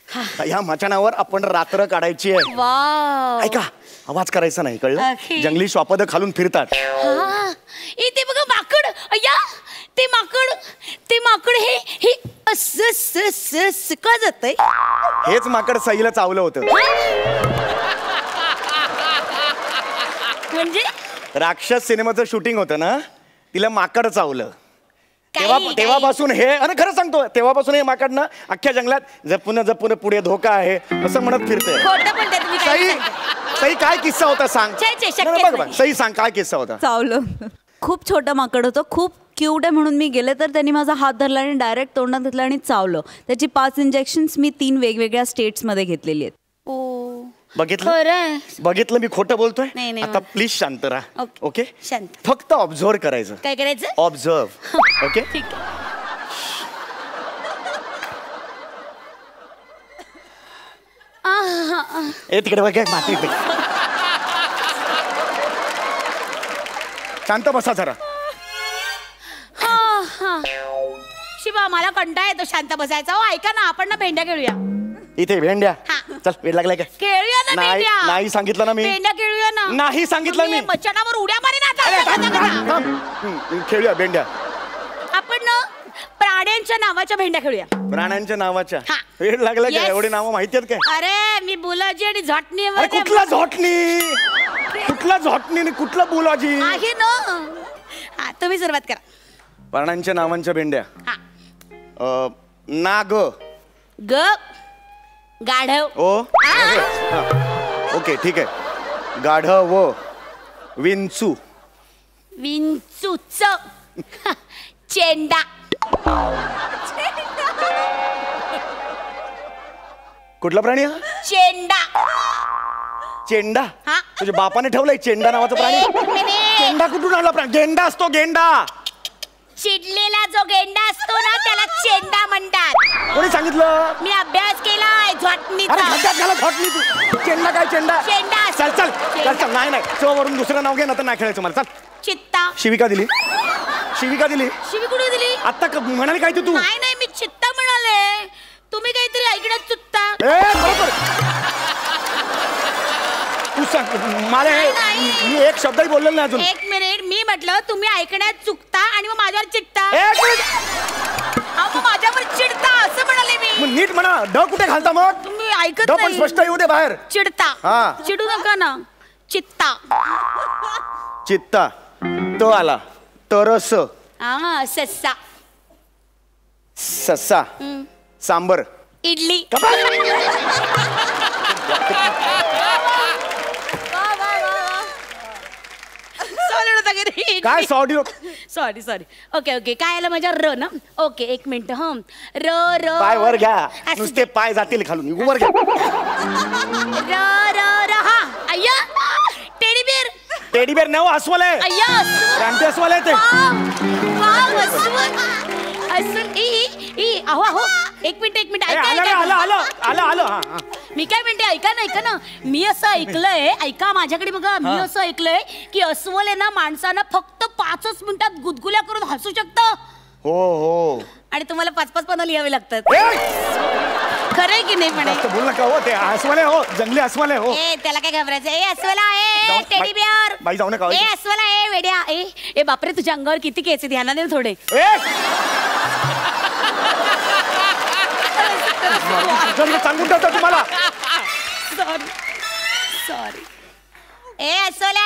ह्या मचाणावर आपण रात्र काढायची आहे. वाव. ऐका आवाज करायचा नाही कळलं. ओके. जंगली श्वापद खालून फिरतात. हा इथे बघा माकड. अय्या ते माकड हे असं का जातंय. हेच माकड सईला चावलं होतं. म्हणजे राक्षस सिनेमाचं शूटिंग होतं ना तिला माकड चावलं. काही- तेव्हापासून हे अरे खरं सांगतो तेव्हापासून हे माकड ना अख्ख्या जंगलात जपून जपून पुढे धोका आहे असं म्हणत फिरते. खोटं पण तुम्ही काय सई सांगताय? सई काय किस्सा होता सांग. छे, छे, शक्यच नाही, बघ नाही. सई सांग काय किस्सा होता. चावलं. खूप छोटं माकड होतं. खूप क्यूट आहे म्हणून मी गेले तर त्यांनी माझा हात धरला आणि डायरेक्ट तोंडात घेतला आणि चावलं. त्याची 5 इंजेक्शन्स मी 3 वेगवेगळ्या स्टेट्समध्ये घेतलेली आहेत. ओ बघितलं खरं. बघितलं मी खोटं बोलतोय. नाही, नाही, आता मग. प्लीज शांत राहा. ओके. ओके शांत. फक्त ऑब्झर्व करायचं. काय करायचं. ऑब्झर्व. ओके ठीक आहे. ए तिकडे बघ माती इकडे. शांत बसा जरा. शिवा मला कंटाळा येतो शांत बसायचा. हो ऐका ना आपण ना भेंड्या खेळूया. इथे भेंड्या. हा. चल वेळ लागलाय काय. खेळूया ना नाही भेंड्या. नाही सांगितलं ना मी. भेंड्या खेळूया ना. नाही सांगितलं मी. मचाणावर उड्या मारेन अरे, थांब, आता. थांब, थांब. खेळूया भेंड्या. आपण ना प्राण्यांच्या नावाच्या भेंड्या खेळूया. प्राण्यांच्या नावाच्या. हा. वेळ लागला काय. Yes. एवढी नावं माहिती आहेत काय. अरे मी बुलाजी आणि झटणी अरे कुठला झोटणी कुठला झोटणी आणि कुठला बुलाजी. आहे ना. हा तुम्ही सुरुवात करा. प्राण्यांच्या नावांच्या भेंड्या. हा. नाग. ग गाढव. ओ हा. ओके ठीक आहे. गाढव. विंचू. विंचूच. चेंडा. कुठला प्राणी हा. चेंडा. चेंडा. हा. तुझ्या बापाने ठेवलंय चेंडा नावाचा प्राणी. एक मिनिट. चेंडा कुठून आला प्राणी. गेंडा असतो गेंडा. चिडलेला जो गेंडा असतो ना त्याला चेंडा म्हणतात. कोणी सांगितलं. मी अभ्यास केलाय अरे झटणीचा. खड्ड्यात घाला झोटणी तू. चेंडा काय चेंडा. चेंडा. चल चल चल चल. नाही नाही वरून दुसरं नाव घे ना तर नाही खेळायचं मला. चल. चित्ता. शिविका दिली. शिविका दिली. शिवी कुठे दिली. आता म्हणाली काय तू. नाही नाही मी चित्ता म्हणाले. तुम्ही काहीतरी ऐकण्यात चुकता. बरोबर. तू सांग मला नाही, नाही. मी एक शब्दही बोललेला नाही अजून. एक मिनिट मी म्हटलं तुम्ही ऐकण्यात चुकता आणि मग माझ्यावर चिडता. एक मिनिट. अहो, मग माझ्यावर चिडता असं म्हणाले मी. मग नीट म्हणा. ड कुठे घालता मग. तुम्ही ऐकत ड पण नाही. स्पष्ट येऊ दे बाहेर. चिडता. हा. चिडू नका ना. चित्ता. चित्ता. तो आला. तरस. हा सस्सा. सस्सा. सांबर. इडली. काय सॉडी. Sorry sorry. ओके ओके काय आलं माझ्या र ना. ओके एक मिनिट. र र पाय वर घ्या. असं. नुसते पाय जातील खालून. वर घ्या. र र र हा. अय्या टेडी बियर. टेडी बेर नव अस्वल आहे. अय्या अस्वल. रानटी अस्वल आहे ते. वाव अस्वल. अस्वल. ई अहो अहो एक मिनिट ए, ऐका आलं रे, ऐका. आलं आलं आलं आलं. हा, हा. मी काय म्हणते ऐका ना मी असं ऐकलंय. ऐका माझ्याकडे बघा. मी असं ऐकलंय की अस्वल आहे ना माणसानं फक्त 5च मिनिटात गुदगुल्या करून हसू शकतं. हो हो. आणि तुम्हाला 5-5 पानं लिहावे लागतात. ए, खरंय की नाही म्हणे. जास्त बोल नका हो. ते अस्वल आहे हो. जंगली अस्वल आहे हो. ए त्याला काय घाबरायचं. ए अस्वला ए जाऊ- टेडी बियर. बाई जाऊ नका. ए अस्वला ए वेड्या. ए बापरे तुझ्या अंगावर किती केस ध्यानाने दे थोडे. सांगून ठेवतो तुम्हाला. Sorry sorry. ए अस्वला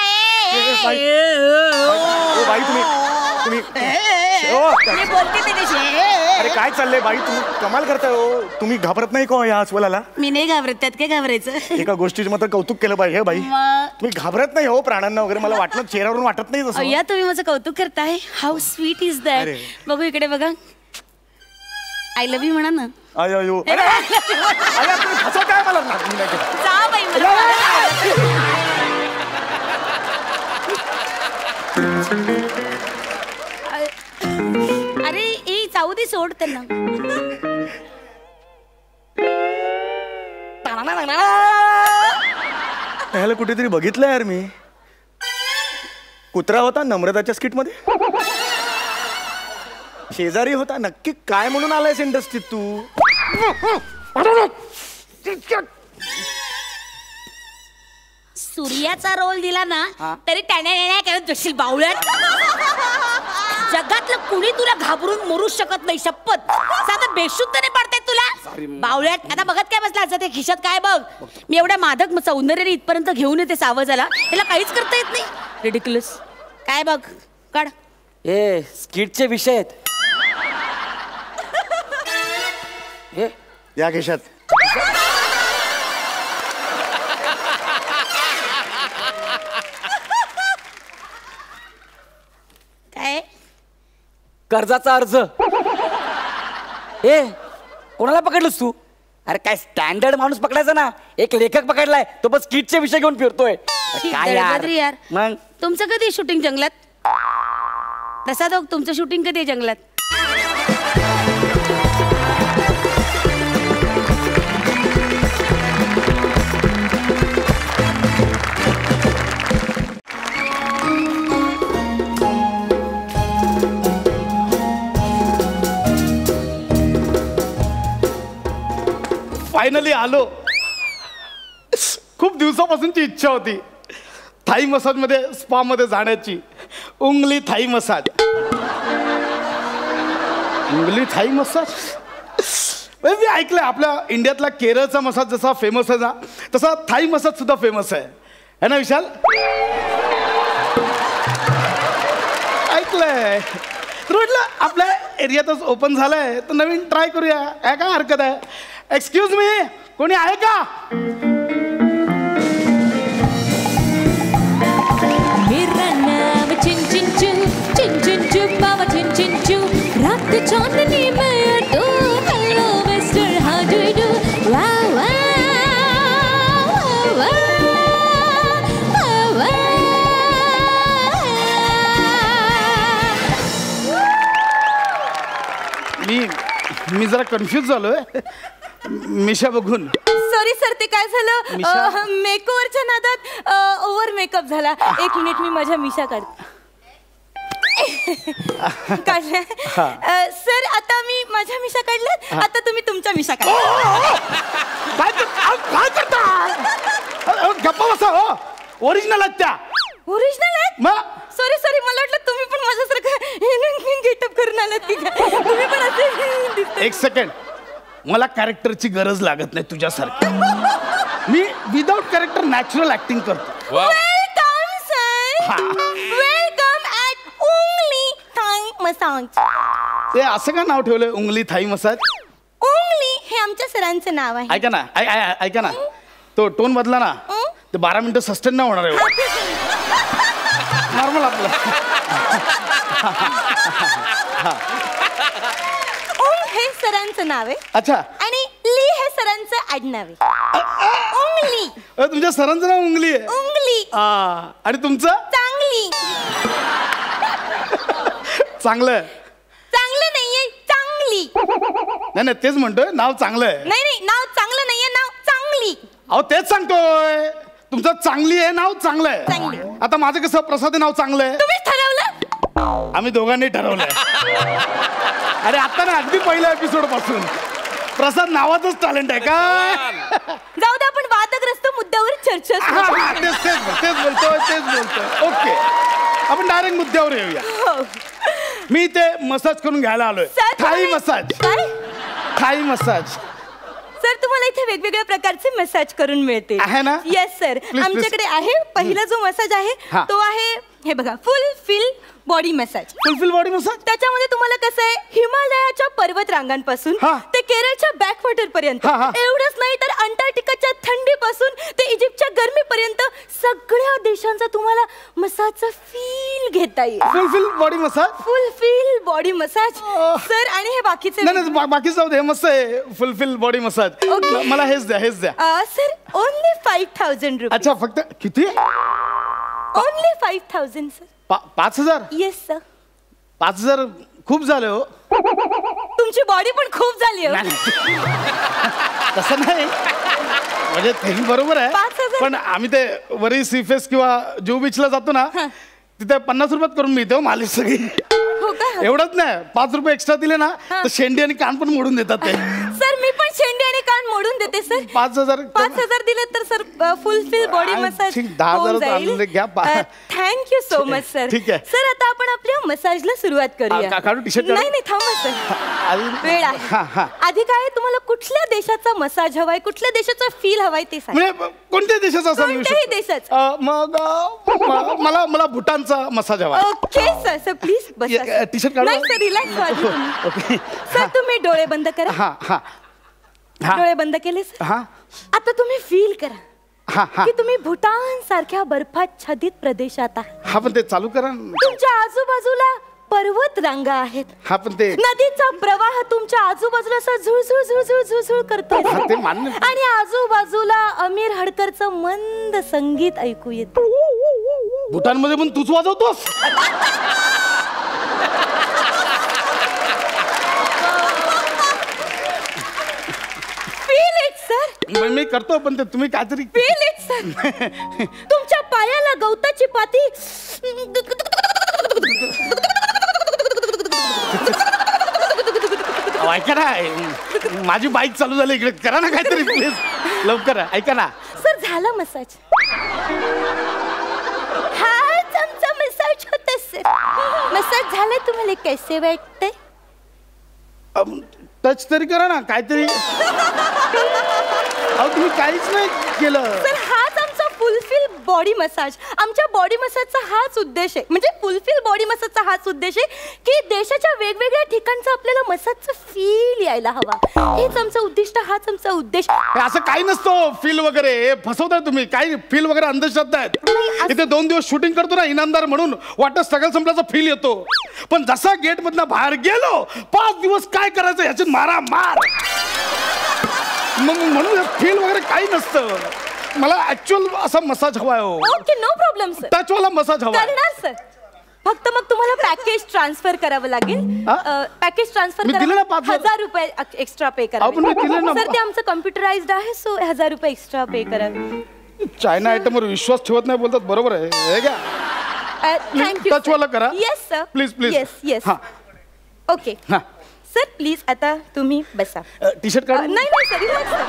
बाई. ए ओ बाई तुम्ही तुम्ही ओ, मी बोलते त्याच्याशी. अरे काय चाललंय बाई. तुम्ही कमाल करताय हो. तुम्ही घाबरत नाही का या अस्वलाला. मी नाही घाबरत. त्यात काय घाबरायचं. एका गोष्टीचं मात्र कौतुक केलं पाहिजे बाई. मग तुम्ही घाबरत नाही हो प्राण्यांना वगैरे. मला वाटलं चेहऱ्यावरून वाटत नाही तसं. अय्या तुम्ही माझं कौतुक करताय. How sweet is that. अरे. बघू इकडे बघा. आय लव्ह यू म्हणा ना. अयो अयो. अरे अरे, तुम्ही फसवताय मला. मी नाही केलं. जा बाई मला. अरे ए जाऊ दे सोड त्यांना. ह्याला कुठेतरी बघितलं यार मी. कुत्रा होता नम्रताच्या स्किट मध्ये, शेजारी होता. नक्की काय म्हणून आलायस इंडस्ट्रीत तू? सूर्याचा रोल दिला ना तरी त्याने करत जशील बावळ्यात. जगातलं कुणी तुला घाबरून मरू शकत नाही शपथ. साधा बेशुद्धने पडतायत तुला बावळ्यात. आता बघत काय बसला ते खिशात काय बघ. मी एवढ्या मादक सौंदर्याने इथपर्यंत घेऊन येते सावजाला, त्याला काहीच करता येत नाही. रिडिक्युलस. काय बघ काढ. ए स्किटचे विषय आहेत. या खिशात. काय कर्जाचा अर्ज. ए कोणाला पकडलंस तू? अरे काय स्टँडर्ड माणूस पकडायचा ना. एक लेखक पकडलाय तो बस स्किटचे विषय घेऊन फिरतोय. काय यार मग तुमचं कधी शूटिंग जंगलात? प्रसाद तुमचं शूटिंग कधी आहे जंगलात? फायनली आलो. खूप दिवसापासूनची इच्छा होती थाई मसाज मध्ये, स्पा मध्ये जाण्याची. उंगली थाई मसाज. उंगली थाई मसाज मी ऐकलंय आपल्या इंडियातला केरळचा मसाज जसा फेमस आहे ना तसा थाई मसाज सुद्धा फेमस आहे ना विशाल? ऐकलंय. रोडला आपल्या एरियातच ओपन झालंय तर नवीन ट्राय करूया. काय हरकत आहे? एक्सक्यूज मी, कोणी आहे का? मेरा नाम चिन चिन चू बाबा चिन चिन चू. रात चांदनी में तो hello mister how do you do. वाह वाह वाह वाह. मी जरा कन्फ्यूज झालोय मिशा बघून. सॉरी सर, ते काय झालं मेकओव्हरच्या नादात ओव्हर मेकअप झाला. एक मिनिट मी माझ्या मिशा काढल्या. सर आता मी माझ्या मिशा काढल्यात, आता तुम्ही तुमच्या मिशा काढल्या. काय करता? गप्पा बसा. हो ओरिजिनल आहेत त्या. ओरिजिनल आहेत? मग सॉरी मला वाटलं तुम्ही पण माझ्यासारखं गेटअप करून आलात की काय. तुम्ही पण असे. एक सेकंड, मला कॅरेक्टरची गरज लागत नाही तुझ्यासारखी. मी विदाउट कॅरेक्टर नॅचरल ऍक्टिंग करतो. Welcome sir. वेलकम ॲट उंगली थाई मसाज. ते असं का नाव ठेवलंय उंगली थाई मसाज? उंगली हे आमच्या सरांचं नाव आहे. ऐका ना तो टोन बदला ना. ते 12 मिनिटं सस्टेन नाही होणार आहे. नॉर्मल आपलं. हे सरांचं नाव आहे. अच्छा. आणि ली हे सरांचं आडनाव आहे. उंगली. तुमच्या सरांचं नाव उंगली आहे? उंगली. आणि तुमचं? चांगली. चांगलं. चांगलं नाहीये, चांगली. नाही तेच म्हणतोय नाव चांगलं आहे. नाही नाव चांगलं नाहीये, नाव चांगली. अहो तेच सांगतोय. तुमचं चांगली आहे, नाव चांगलं चांगली. आहे. आता माझं कसं प्रसाद नाव चांगलं आहे? तुम्हीच ठरवलं. आम्ही दोघांनी ठरवलंय. अरे आता ना अगदी पहिल्या एपिसोड पासून प्रसाद नावाचंच टॅलेंट आहे काय. जाऊ दे, आपण वादग्रस्त मुद्द्यावर चर्चा करू. तेच बोलतोय. ओके, आपण डायरेक्ट मुद्द्यावर येऊया. मी ते मसाज करून घ्यायला आलोय. Thai massage. काय? Thai massage. सर तुम्हाला इथे वेगवेगळ्या प्रकारचे मसाज करून मिळते. आहे ना? येस सर, आमच्याकडे आहे. पहिला जो मसाज आहे तो आहे हे बघा, फुल body massage. Fulfil body massage. त्याच्यामध्ये तुम्हाला कसं आहे, हिमालयाच्या पर्वत रांगांपासून ते केरळच्या बॅकवॉटर पर्यंत, एवढंच नाही तर अंटार्क्टिकाच्या थंडीपासून ते इजिप्तच्या गरमीपर्यंत सगळ्या देशांचा तुम्हाला मसाजचा फील घेता येईल. Fulfil body massage. Fulfil body massage sir. आणि हे बाकीचे नाही बाकी जाऊ दे, मस्त आहे फुलफिल बॉडी मसाज. मला हेच द्या. Sir only 5000 rupees. अच्छा, फक्त किती? Only 5,000 sir. 5,000? Yes sir. 5,000 खूप झाले हो. तुमची बॉडी पण खूप झाली हो. तसं नाही, म्हणजे तेही बरोबर आहे, 5,000? पण आम्ही ते वरी सीफेस किंवा जुहू बीचला जातो ना, तिथे 50 रुपयात करून मिळते हो मालिश सगळी. हो का? एवढंच नाही, 5 रुपये एक्स्ट्रा दिले ना तर शेंडी आणि कान पण मोडून देतात ते. सर मी पण शेंडी आणि कान मोडून देते सर. 5,000 5,000 दिले तर सर फुलफिल बॉडी मसाज ठीक, 10,000 आणले, घ्या. Thank you so much sir. ठीक आहे. सर आता आपण आपल्या मसाजला सुरुवात करूया. काढू टी-शर्ट? नाही नाही थांबा सर, वेळ आहे. आधी काय तुम्हाला कुठल्या देशाचा मसाज हवाय, कुठल्या देशाचा फील हवाय ते सांगा. म्हणजे कोणत्या देशाचा असं मिळू कोणत्याही शकतो? देशाचा. मग मला भूटानचा मसाज हवा. Okay sir. सर प्लीज बसा. टी-शर्ट काढू? नाही सर, रिलॅक्स व्हा. ओके. सर तुम्ही डोळे बंद करा. हा हा हा डोळे बंद केले सर. हा आता तुम्ही फील करा हा हा की तुम्ही भूटान सारख्या बर्फाच्छादित प्रदेशात आहात. हा, पण ते चालू करा. तुमच्या आजूबाजूला पर्वत रांगा आहेत. हा, पण ते नदीचा प्रवाह तुमच्या आजूबाजूला असा झुळझुळ झुळझुळ झुळझुळ करतोय. हा, ते मान्य. आणि आजूबाजूला अमीर हडकरचं मंद संगीत ऐकू येतं. भूटानमध्ये पण तूच वाजवतोस? Feel it sir. मी करतो, पण ते तुम्ही काहीतरी फील इट सर. तुमच्या पायाला गवताची पाती ऐका ना, माझी बाईक चालू झाली इकडे, करा ना काहीतरी प्लीज, लवकर. ऐका ना सर, झाला मसाज. हाच आमचा मसाज होता सर. मसाज झाला, तुम्हाला कैसे वाटतंय? टच तरी करा ना काहीतरी. अहो तुम्ही काहीच नाही केलं. सर हाच आमचा फुलफिल बॉडी मसाज. आमच्या बॉडी मसाजचा हाच उद्देश आहे, म्हणजे फुलफिल बॉडी मसाजचा हाच उद्देश आहे की देशाच्या वेगवेगळ्या ठिकाणचा आपल्याला मसाजचा फील यायला हवा. हेच आमचं उद्दिष्ट, हाच आमचा उद्देश. असं काही नसतं फील वगैरे, हे फसवताय तुम्ही. काही फील वगैरे अंधश्रद्धा आहेत. इथे 2 दिवस शूटिंग करतो ना इनामदार म्हणून, वाटत सगळं संपल्याचा फील येतो, पण जसा गेट मधनं बाहेर गेलो 5 दिवस काय करायचं ह्याच्यात मारा मार. म्हणून फील वगैरे काही नसतं. मला ऍक्च्युअल असा मसाज हवाय हो. Okay, no problem sir. टचवाला मसाज हवा. करणार सर. फक्त मग तुम्हाला पॅकेज ट्रान्सफर करावं लागेल. पॅकेज ट्रान्सफर मी दिलं ना 5,000. 1,000 रुपये एक्स्ट्रा पे अहो, पण मी दिलं ना. करावे सर. ते आमचं कम्प्युटराइज्ड आहे, सो 1,000 रुपये एक्स्ट्रा पे करावे. चायना आयटमवर विश्वास ठेवत नाही बोलतात, बरोबर आहे हे का? थँक्यू. टचवाला करा. Yes sir. Please please. Yes yes. Okay हा. सर प्लीज आता तुम्ही बसा. टी-शर्ट काढ. नाही नाही sir, relax sir.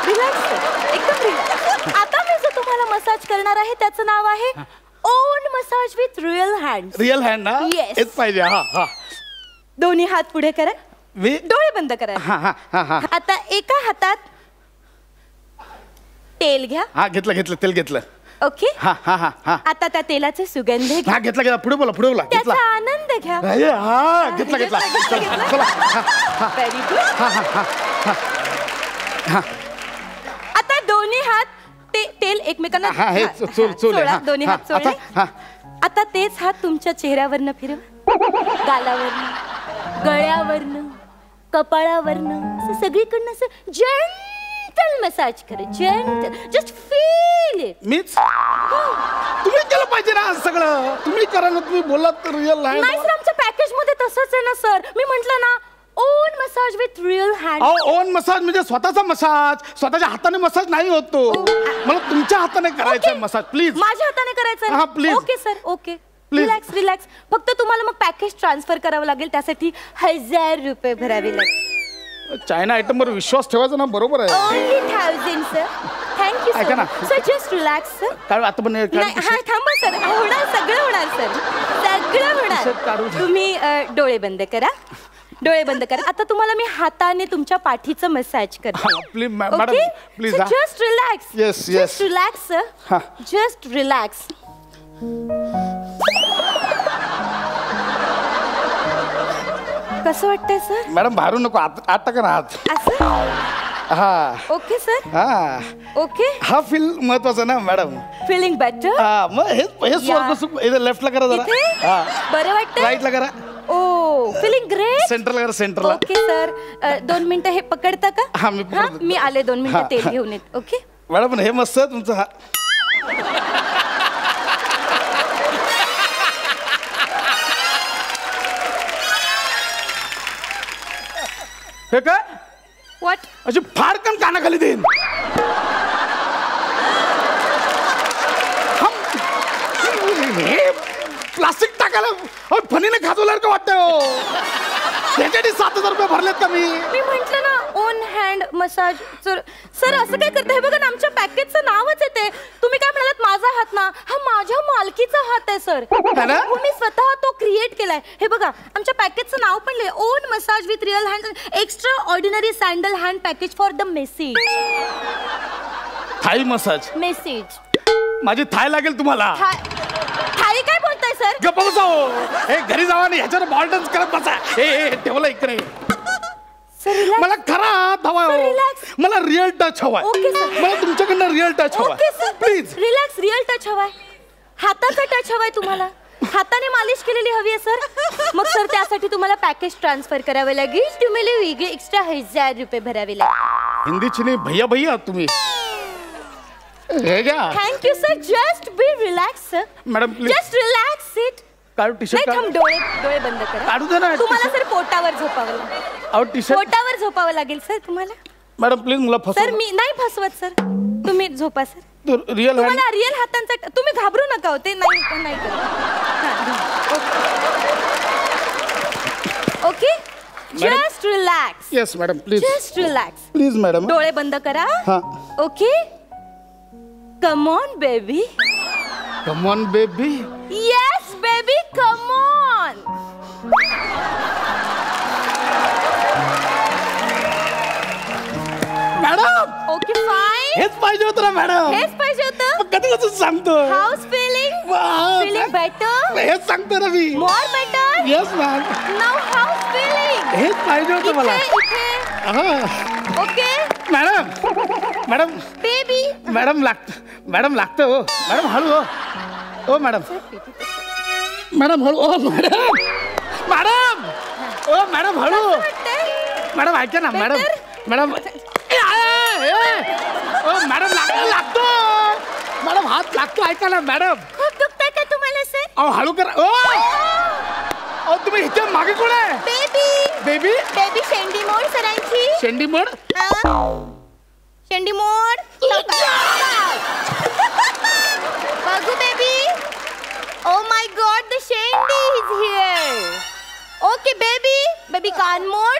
Relax sir, एकदम रिलॅक्स. आता मी जो तुम्हाला मसाज करणार आहे त्याचं नाव आहे on massage with real hand. Real hand ना? Yes. हेच पाहिजे. हा हा. दोन्ही हात पुढे करा, मी डोळे बंद करा. हा हा हा हा आता एका हातात तेल घ्या. हा, घेतलं घेतलं, तेल घेतलं. ओके. हा हा हा हा आता त्या तेलाचे सुगंध घ्या, हा, घेतला घेतला. पुढे बोला, पुढे बोला. घेतला. त्याचा आनंद घ्या. अरे, हा, घेतला घेतला. चला, चला. हा, व्हेरी गुड. आता दोन्ही हात तेल एकमेकांना हा, हे चोल सोडा. हा, दोन्ही हा, हात सोडले. हा. आता तेच हात तुमच्या चेहऱ्यावरनं फिरवा, गालावरनं, गळ्यावरनं, कपाळावरनं, असं सगळीकडनं असं जेंटल मसाज करा. Gentle, just feel it. मीच तुम्ही केलं पाहिजे ना सगळं. तुम्ही करा ना, तुम्ही बोललात रिअल हँड. नाही सर, आमच्या पॅकेज मध्ये तसंच आहे ना सर. मी म्हंटल ना on massage with real hand. On massage म्हणजे स्वतःचा मसाज. स्वतःच्या हाताने मसाज नाही होतो. मला तुमच्या हाताने करायचा मसाज, प्लीज. माझ्या हाताने करायचं. हा, please. Okay sir, okay. Please. Relax relax. फक्त तुम्हाला मग पॅकेज ट्रान्सफर करावं लागेल, त्यासाठी 1,000 रुपये भरावे लागतील. चायना आयटमवर विश्वास ठेवायचा ना, बरोबर आहे. Only 1,000 sir. थँक्यू ऐका ना. सर. Just relax sir. काय आता पण नाही, हा थांबा सर. होणार, सगळं होणार सर, सगळं t-shirt काढू होणार. द्या. तुम्ही डोळे बंद करा, डोळे बंद करा. आता तुम्हाला मी हाताने तुमच्या पाठीचं मसाज करते. Please madam, please. Just relax. Yes, yes. Just relax हा. सर. Just relax. कसं वाटतंय सर? मॅडम बाहेरून नको, आत टाका ना हात. असं? हा ओके सर. हा ओके. हा फील महत्वाचा ना मॅडम. Feeling better. हा, मग हे स्वर्ग सुख. इथे लेफ्टला करा जरा. इथे हा, बरं वाटतंय? राईटला करा. ओ, फिलिंग ग्रेट. सेंटरला करा, सेंटरला. Okay sir. 2 मिनिटं हे पकडता का? हा, मी पकडतो. मी आले 2 मिनिटं हा, तेल हा. घेऊन येत. ओके. मॅडम हे मस्त आहे तुमचं. हा हे काय व्हॉट? अशी फाडकन कानाखाली देईन. हे प्लास्टिक टाकायला फणीने खाजवल्यावर का वाटतं हो? त्याच्यासाठी 7,000 रुपये भरलेत का मी? मी म्हंटल ना ओन हँड मसाज. सर असं काय करते? हे बघा ना, आमच्या पॅकेजचं नावच येते. तुम्ही काय म्हणालात माझा हात ना? हा माझ्या मालकीचा हात आहे सर. मी स्वतः तो क्रिएट केलाय. हे बघा आमच्या पॅकेजचं नाव पण लिहिलंय, own massage with real hand, extraordinary sandal hand package for the message. Thai massage. Message माझी थाय लागेल तुम्हाला. थाई काय बोलताय सर? गप्प बसाओ. हे घरी जावा आणि ह्याच्यावर बॉल डान्स करत बसा. हे ठेवलं इकडे. मला खरा हात हवा. मला रिअल टच हवाय. मला तुमच्याकडनं रिअल टच हवाय. Please relax. रिअल टच हवाय, हाताचा टच हवाय तुम्हाला. हाताने मालिश केलेली हवी आहे सर. मग सर त्यासाठी तुम्हाला पॅकेज ट्रान्सफर करावे लागेल. तुम्हाला वेगळे एक्स्ट्रा 1,000 रुपये भरावे लागेल. हिंदीची नाही भैया भैया तुम्ही. Thank you sir. Just be relax sir. Madam please just relax. Seat. काढू टी शर्ट. डोळे बंद करा. काढू दे ना. तुम्हाला सर पोटावर झोपावं लागेल. टी शर्ट पोटावर झोपावं लागेल सर तुम्हाला. मॅडम प्लीज मला सर मी नाही फसवत सर. तुम्ही झोपा सर. रिअल तुम्हाला रिअल हातांचा तुम्ही घाबरू नका होते. नाही okay. Just relax. Yes madam please. Just relax. Please madam. डोळे बंद करा. Okay. Come on baby. Come on baby. Yes baby come on. Madam okay fine. हेच पाहिजे होतं ना मॅडम. हेच पाहिजे होतं. कधी सांगतो. How's feeling. Feeling better. हेच सांगतो ना मी. More better. Yes ma'am. Now how's feeling. हेच पाहिजे होतं मला. Okay madam. Madam baby. Madam लागतं हो. मॅडम हळू हो मॅडम. मॅडम हळू. Oh madam. Madam oh madam हळू. मॅडम ऐका ना. मॅडम मॅडम लागतो. मॅडम हात लागतो. ऐका ना मॅडम. खूप दुखतंय का तुम्हाला सर? अहो हळू करा. ओ तुम्ही इथे मागे कोण आहे? बेबी. बेबी शेंडी मोड सरांची. शेंडी मोड. शेंडी मोड. बघू baby. Oh my god the शेंडी इज हियर. ओके बेबी कान मोड.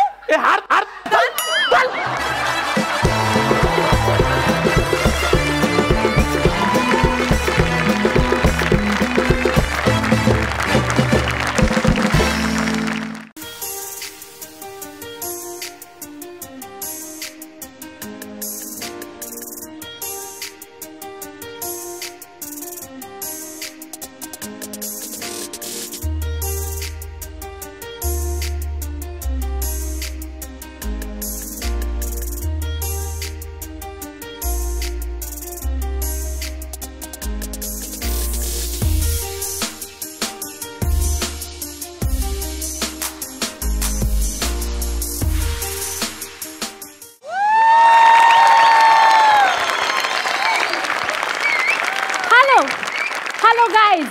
Hello guys,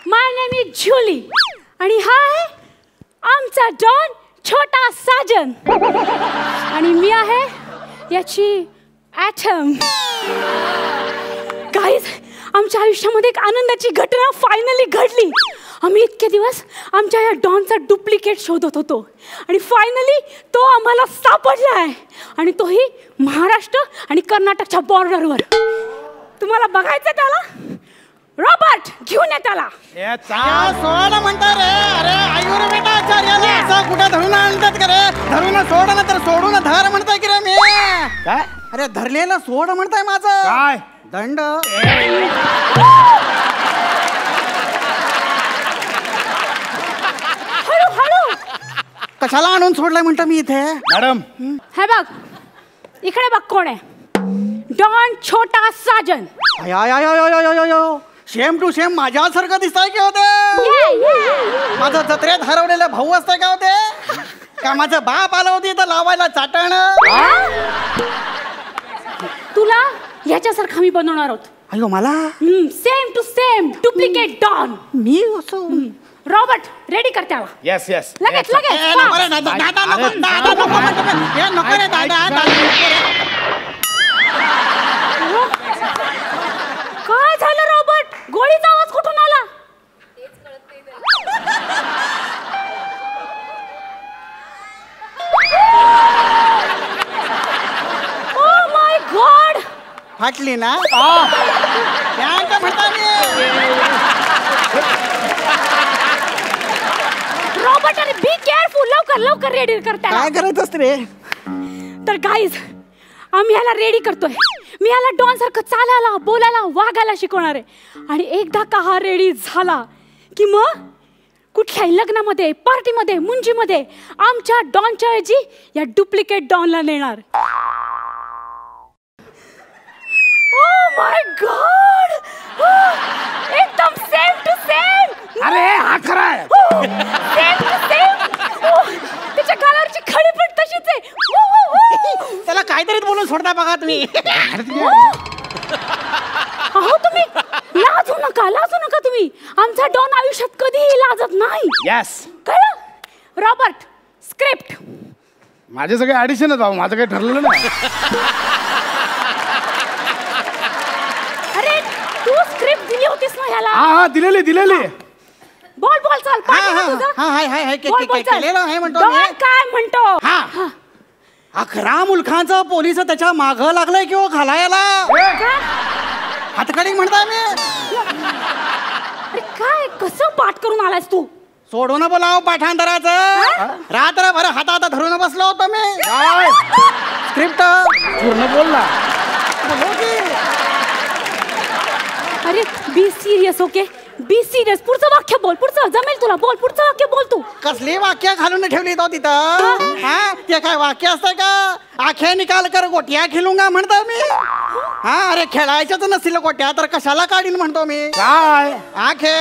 my name is Julie आणि हा आहे आमचा डॉन छोटा साजन आणि मी आहे याची ॲटम. गाईज, आमच्या आयुष्यामध्ये एक आनंदाची घटना फायनली घडली. आम्ही इतके दिवस आमच्या या डॉनचा डुप्लिकेट शोधत होतो आणि फायनली तो आम्हाला सापडला आहे आणि तोही महाराष्ट्र आणि कर्नाटकच्या बॉर्डरवर. तुम्हाला बघायचं त्याला? रॉबर्ट, घेऊन ये त्याला. सोडा म्हणता रे. अरे आयुर बेटा आचार्याला असं कुठे धरून आणतात का रे? धरून सोड ना तर सोडून धर म्हणताय की रे मी. काय? अरे धरलेलं सोड म्हणताय माझं. काय दंड? हळू हळू. कशाला आणून सोडलाय म्हणता मी इथे? मॅडम हे बघ, इकडे बघ कोण आहे. डॉन छोटा साजन. सेम टू सेम माझ्यासारखं दिसताय की होते? माझं जत्रेत हरवलेलं भाऊ असतंय का होते? का माझं बाप आलं होती तर लावायला चाटण? तुला याच्यासारखा मी बनवणार आहोत. अयो मला same to same duplicate don. मी असं रॉबर्ट रेडी कर त्याला. येस येस लगेच लगेच ए, नको रे, दादा दादा नको दादा नको म्हणतो मी. ए, नको रे दादा दादा नको रे. काय झालं रॉबर्ट? गोळीचा आवाज कुठून आला? ओ माय गॉड. फाटली ना काय म्हणता मी. रॉबर्ट अरे बी केअरफुल. लवकर लवकर रेडी कर त्याला. काय करायचं असतं रे. तर गाईज आम्ही ह्याला रेडी करतोय. मी ह्याला डॉन सारखं चालायला बोलायला वागायला शिकवणार आहे. आणि एकदा का हा रेडी झाला की मग कुठल्याही लग्नामध्ये पार्टीमध्ये मुंजीमध्ये आमच्या डॉनच्या ऐवजी या डुप्लिकेट डॉनला नेणार. Oh my God. एकदम सेम टू सेम. अरे हा खरा आहे. Same to same. त्याच्या गालावरची खडी पण तशीच आहे. त्याला काहीतरी बोलून सोडता बघा तुम्ही. अहो तुम्ही लाजू नका तुम्ही. आमचा डॉन आयुष्यात कधीही लाजत नाही. येस कळलं. Robert script. माझे सगळे ऍडिशन आहेत भाऊ. माझं काही ठरलेलं नाही. अरे तू स्क्रिप्ट दिली होतीस ना ह्याला. हा दिलेली. बोल चाल. हा, केलेलं आहे म्हणतो मी. डॉन काय म्हणतो. हा. अकरा मुलखांचा पोलिस त्याच्या माग लागलाय किंवा घालायला. हातकडी म्हणताय मी. अरे काय कसं पाठ करून आलायस तू. सोडून बोलाव पाठांतराचं. रात्रभर हातात धरून बसलो होतो मी. स्क्रिप्ट पूर्ण बोलला. अरे be serious. Okay be serious. पुढचं वाक्य बोल. पुढचं जमेल तुला. बोल पुढचं वाक्य बोल तू. कसली वाक्य घालून ठेवली तो तिथं. हा ते काय वाक्य असतं का. आखे निकाल कर गोट्या खेळूंगा म्हणतो मी. हा अरे खेळायच्याच नसतील गोट्या तर कशाला काढीन म्हणतो मी. काय आखे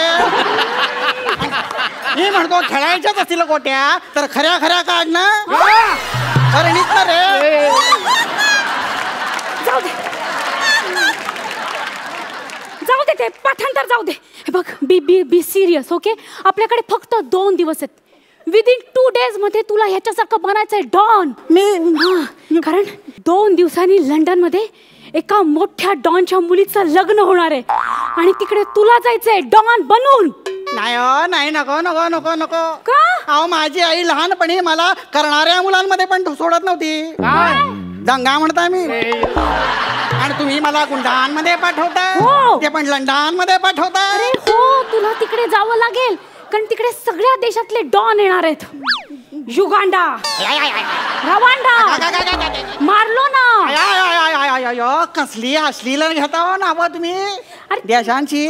मी म्हणतो खेळायच्याच असतील गोट्या तर खऱ्या खऱ्या काढ ना. अरे निघ रे. जाऊ दे ते पाठांतर जाऊ दे. हे बघ बी बी बी सिरियस. ओके आपल्याकडे फक्त 2 दिवस आहेत. विदिन 2 days मध्ये तुला ह्याच्यासारखं बनायचंय डॉन. कारण 2 दिवसांनी लंडन मध्ये एका मोठ्या डॉनच्या मुलीचं लग्न होणार आहे आणि तिकडे तुला जायचंय डॉन बनून. नाही नको नको नको नको. का. अहो माझी आई लहानपणी मला करणाऱ्या मुलांमध्ये पण सोडत नव्हती. दंगा म्हणता मी. आणि तुम्ही मला गुंडांमध्ये पाठवता. हो. ते पण लंडन मध्ये पाठवता. अरे हो तुला तिकडे जावं लागेल कारण तिकडे सगळ्या देशातले डॉन येणार आहेत. युगांडा रवांडा मारलो ना. कसली अश्लील घेता हो नाव तुम्ही देशांची.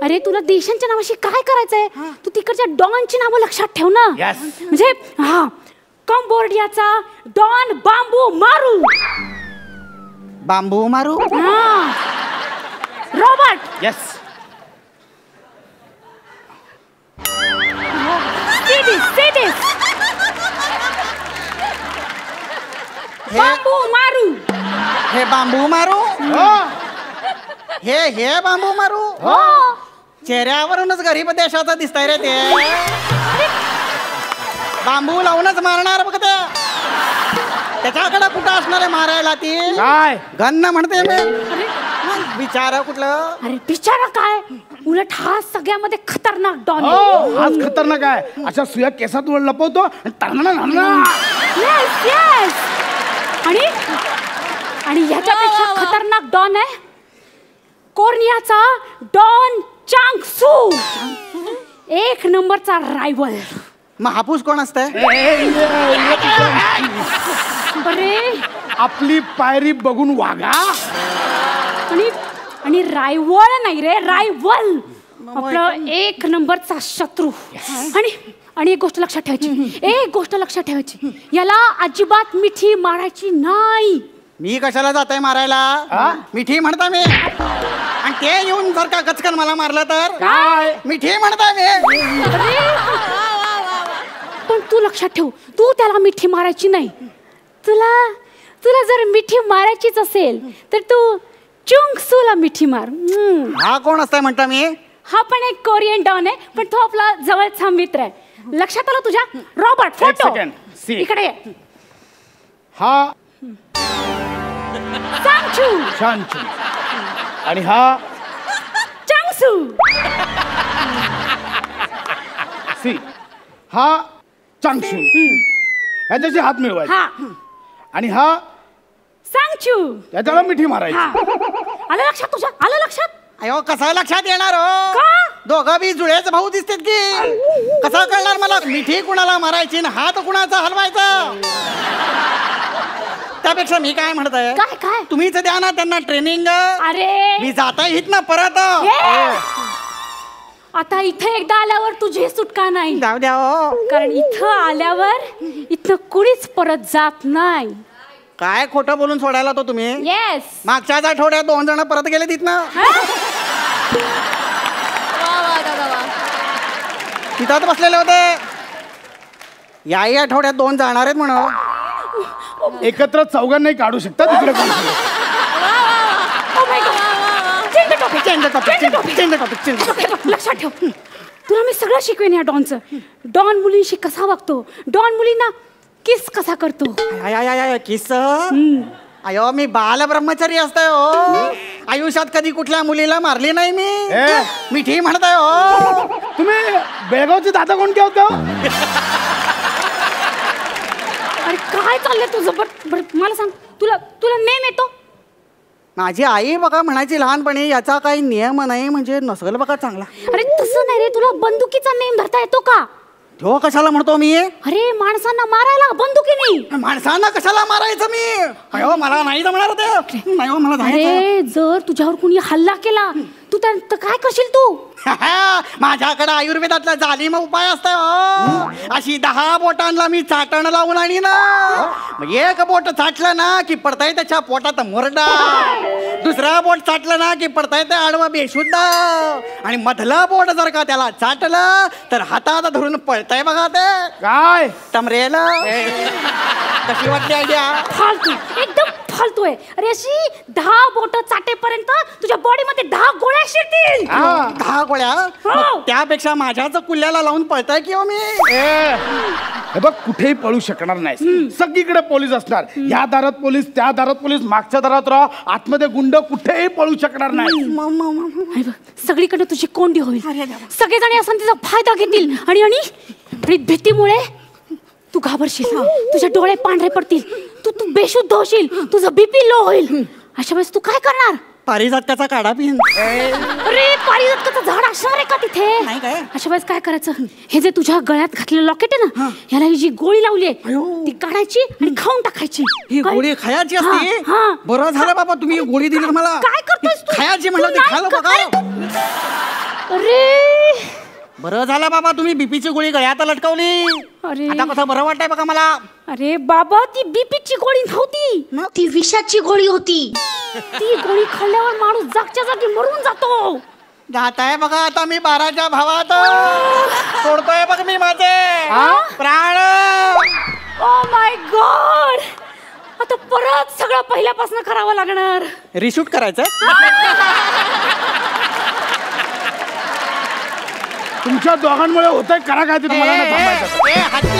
अरे तुला देशांच्या नावाशी काय करायचंय. तू तिकडच्या डॉनची नावं लक्षात ठेव ना. म्हणजे हा कंबोडियाचा डॉन बांबू मारू. बांबू मारू. रॉबर्ट. येस. Say this. बांबू मारू. हे बांबू मारू. हे बांबू मारू. चेहऱ्यावरूनच गरीब देशाचा दिसतंय रे ते. बांबू लावूनच मारणार बघ ते. त्याच्याकडे कुठं असणार आहे मारायला ती. काय गन्न म्हणते मी. बिचारा कुठलं. अरे बिचारा काय. उलट हा सगळ्यामध्ये खतरनाक डॉन. हाच खतरनाक आहे. अशा सुया केसात वर लपवतो येस येस. आणि ह्याच्यापेक्षा खतरनाक डॉन आहे कोर्नियाचा डॉन चांग सू. 1 नंबरचा रायवल. मग हापूस कोण असतंय. बरे आपली पायरी बघून वागा. आणि रायवळ नाही रे रायवल. आपलं 1 नंबरचा शत्रू. आणि एक गोष्ट लक्षात ठेवायची. याला अजिबात मिठी मारायची नाही. मी कशाला जातोय मारायला. मिठी म्हणता मी. आणि ते येऊन जर का गचकन मला मारलं तर काय मिठी म्हणता मी. पण तू लक्षात ठेव तू त्याला मिठी मारायची नाही. तुला जर मिठी मारायचीच असेल तर तू चुंग सूला मिठी मार. हा कोण असतंय म्हणता मी. हा पण एक कोरियन डॉन आहे, पण तो आपला जवळचा मित्र आहे. लक्षात आलं तुझ्या? Robert photo second. See. इकडे ये. हा चांगचू शांचू आणि हा चांगसू. सी हा चांगशून. याच्याशी हात मिळवायचा हा आणि हा सांगचू. याच्याला मिठी मारायची. हा आलं लक्षात तुझ्या? आलं लक्षात? अयो कसा लक्षात येणार हो? का? दोघं बी जुळ्याचे भाऊ दिसतात की. कसा कळणार मला मिठी कुणाला मारायची ना हात कुणाचा हलवायचा? त्यापेक्षा मी काय म्हणताय, काय काय? तुम्हीच द्या ना त्यांना ट्रेनिंग. अरे मी जाता येत ना परत. आता इथे एकदा आल्यावर तुझी सुटका नाही. जाऊ द्या हो. कारण इथं आल्यावर इथं कुणीच परत जात नाही. काय खोटं बोलून सोडायला तो तुम्ही? येस. मागच्याच आठवड्यात 2 जण परत गेले तिथनं. तिथं बसलेले होते. याही आठवड्यात 2 जाणार आहेत म्हणून. एकत्र चौघांनाही काढू शकता तिकडे कोण? लक्षात ठेव, तुला मी सगळं शिकवेन या डॉनचं. डॉन मुलींशी कसा वागतो, डॉन मुलींना किस कसा करतो. किस अयो मी बाल ब्रह्मचारी असतोय हो. आयुष्यात कधी कुठल्या मुलीला मारली नाही मी. मिठी म्हणताय हो. तुम्ही बेळगावचे दादा कोण होते हो? अरे काय चाललंय तुझं? बरं मला सांग, तुला तुला नेम येतो? माझी आई बघा म्हणायची लहानपणी याचा काही नियम नाही म्हणजे नसेल बघा चांगला. अरे तसं नाही रे, तुला बंदुकीचा नेम धरता येतो का? तो कशाला म्हणतो मी? अरे माणसांना मारायला बंदुकीने. माणसांना कशाला मारायचं मी? अयो मला नाही जमणार ते. नाही हो मला जायचं. अरे जर तुझ्यावर कुणी हल्ला केला तू तर काय करशील तू? माझ्याकडे आयुर्वेदातला जालिम उपाय असतोय हो. अशी 10 बोटांना मी चाटण लावून आणि ना मग एक बोट चाटलं ना की पडताय त्याच्या पोटात मुरडा. दुसरा बोट चाटलं ना की पडताय ते आडवा बेशुद्ध. आणि मधलं बोट जर का त्याला चाटलं तर हातात धरून पळताय बघा ते काय टमरेल. कशी वाटली आयडिया? फालतू, एकदम फालतू आहे. अरे अशी 10 बोट चाटेपर्यंत तुझ्या बॉडीमध्ये 10 गोळ्या शिरतील. 10 गोळ्या? मग त्यापेक्षा माझ्याच कुल्ल्याला लावून पळताय की हो मी. हे बघ कुठेही पळू शकणार नाही. सगळीकडे पोलीस असणार. या दारात पोलीस, त्या दारात पोलीस, मागच्या दारात राह, आतमध्ये गुंड, कुठेही पळू शकणार नाही. अरे बघ, सगळीकडे तुझी कोंडी होईल. सगळेजण या संधीचा फायदा घेतील आणि आणि भीतीमुळे तू घाबरशील. तुझे डोळे पांढरे पडतील. तू तू बेशुद्ध होशील. तुझं बीपी लो होईल. अशा वेळेस तू काय करणार? पारिजातकाचा काढा पिन. अरे पारिजातकाचं झाड असणार आहे का तिथे? नाही काय? अशा वेळेस काय करायचं? हे जे तुझ्या गळ्यात घातलेलं लॉकेट आहे ना, ह्याला ही जी गोळी लावली आहे ती काढायची आणि खाऊन टाकायची. ही गोळी खायची असते? हा. बरं झालं बाबा तुम्ही गोळी दिली मला. काय करतोस तू? खायची म्हणलं तू ती खायला नाही बघा. अरे बरं झालं बाबा तुम्ही बीपीची गोळी गळ्यात लटकवली. अरे आता कसं बरं वाटतंय बघा मला. अरे बाबा ती बीपीची गोळी नव्हती, ती विषाची गोळी होती. ती गोळी खाल्ल्यावर माणूस जागच्या जागी मरून जातो. जाताय बघा आता मी 12च्या भावात सोडतोय बघ मी माझे प्राण. ओ माय गॉड, आता परत सगळं पहिल्यापासून करावं लागणार. रिशूट करायचं? तुमच्या दोघांमुळे होतंय. करा काय ते तुम्हाला नाही थांबायचं. हत्ती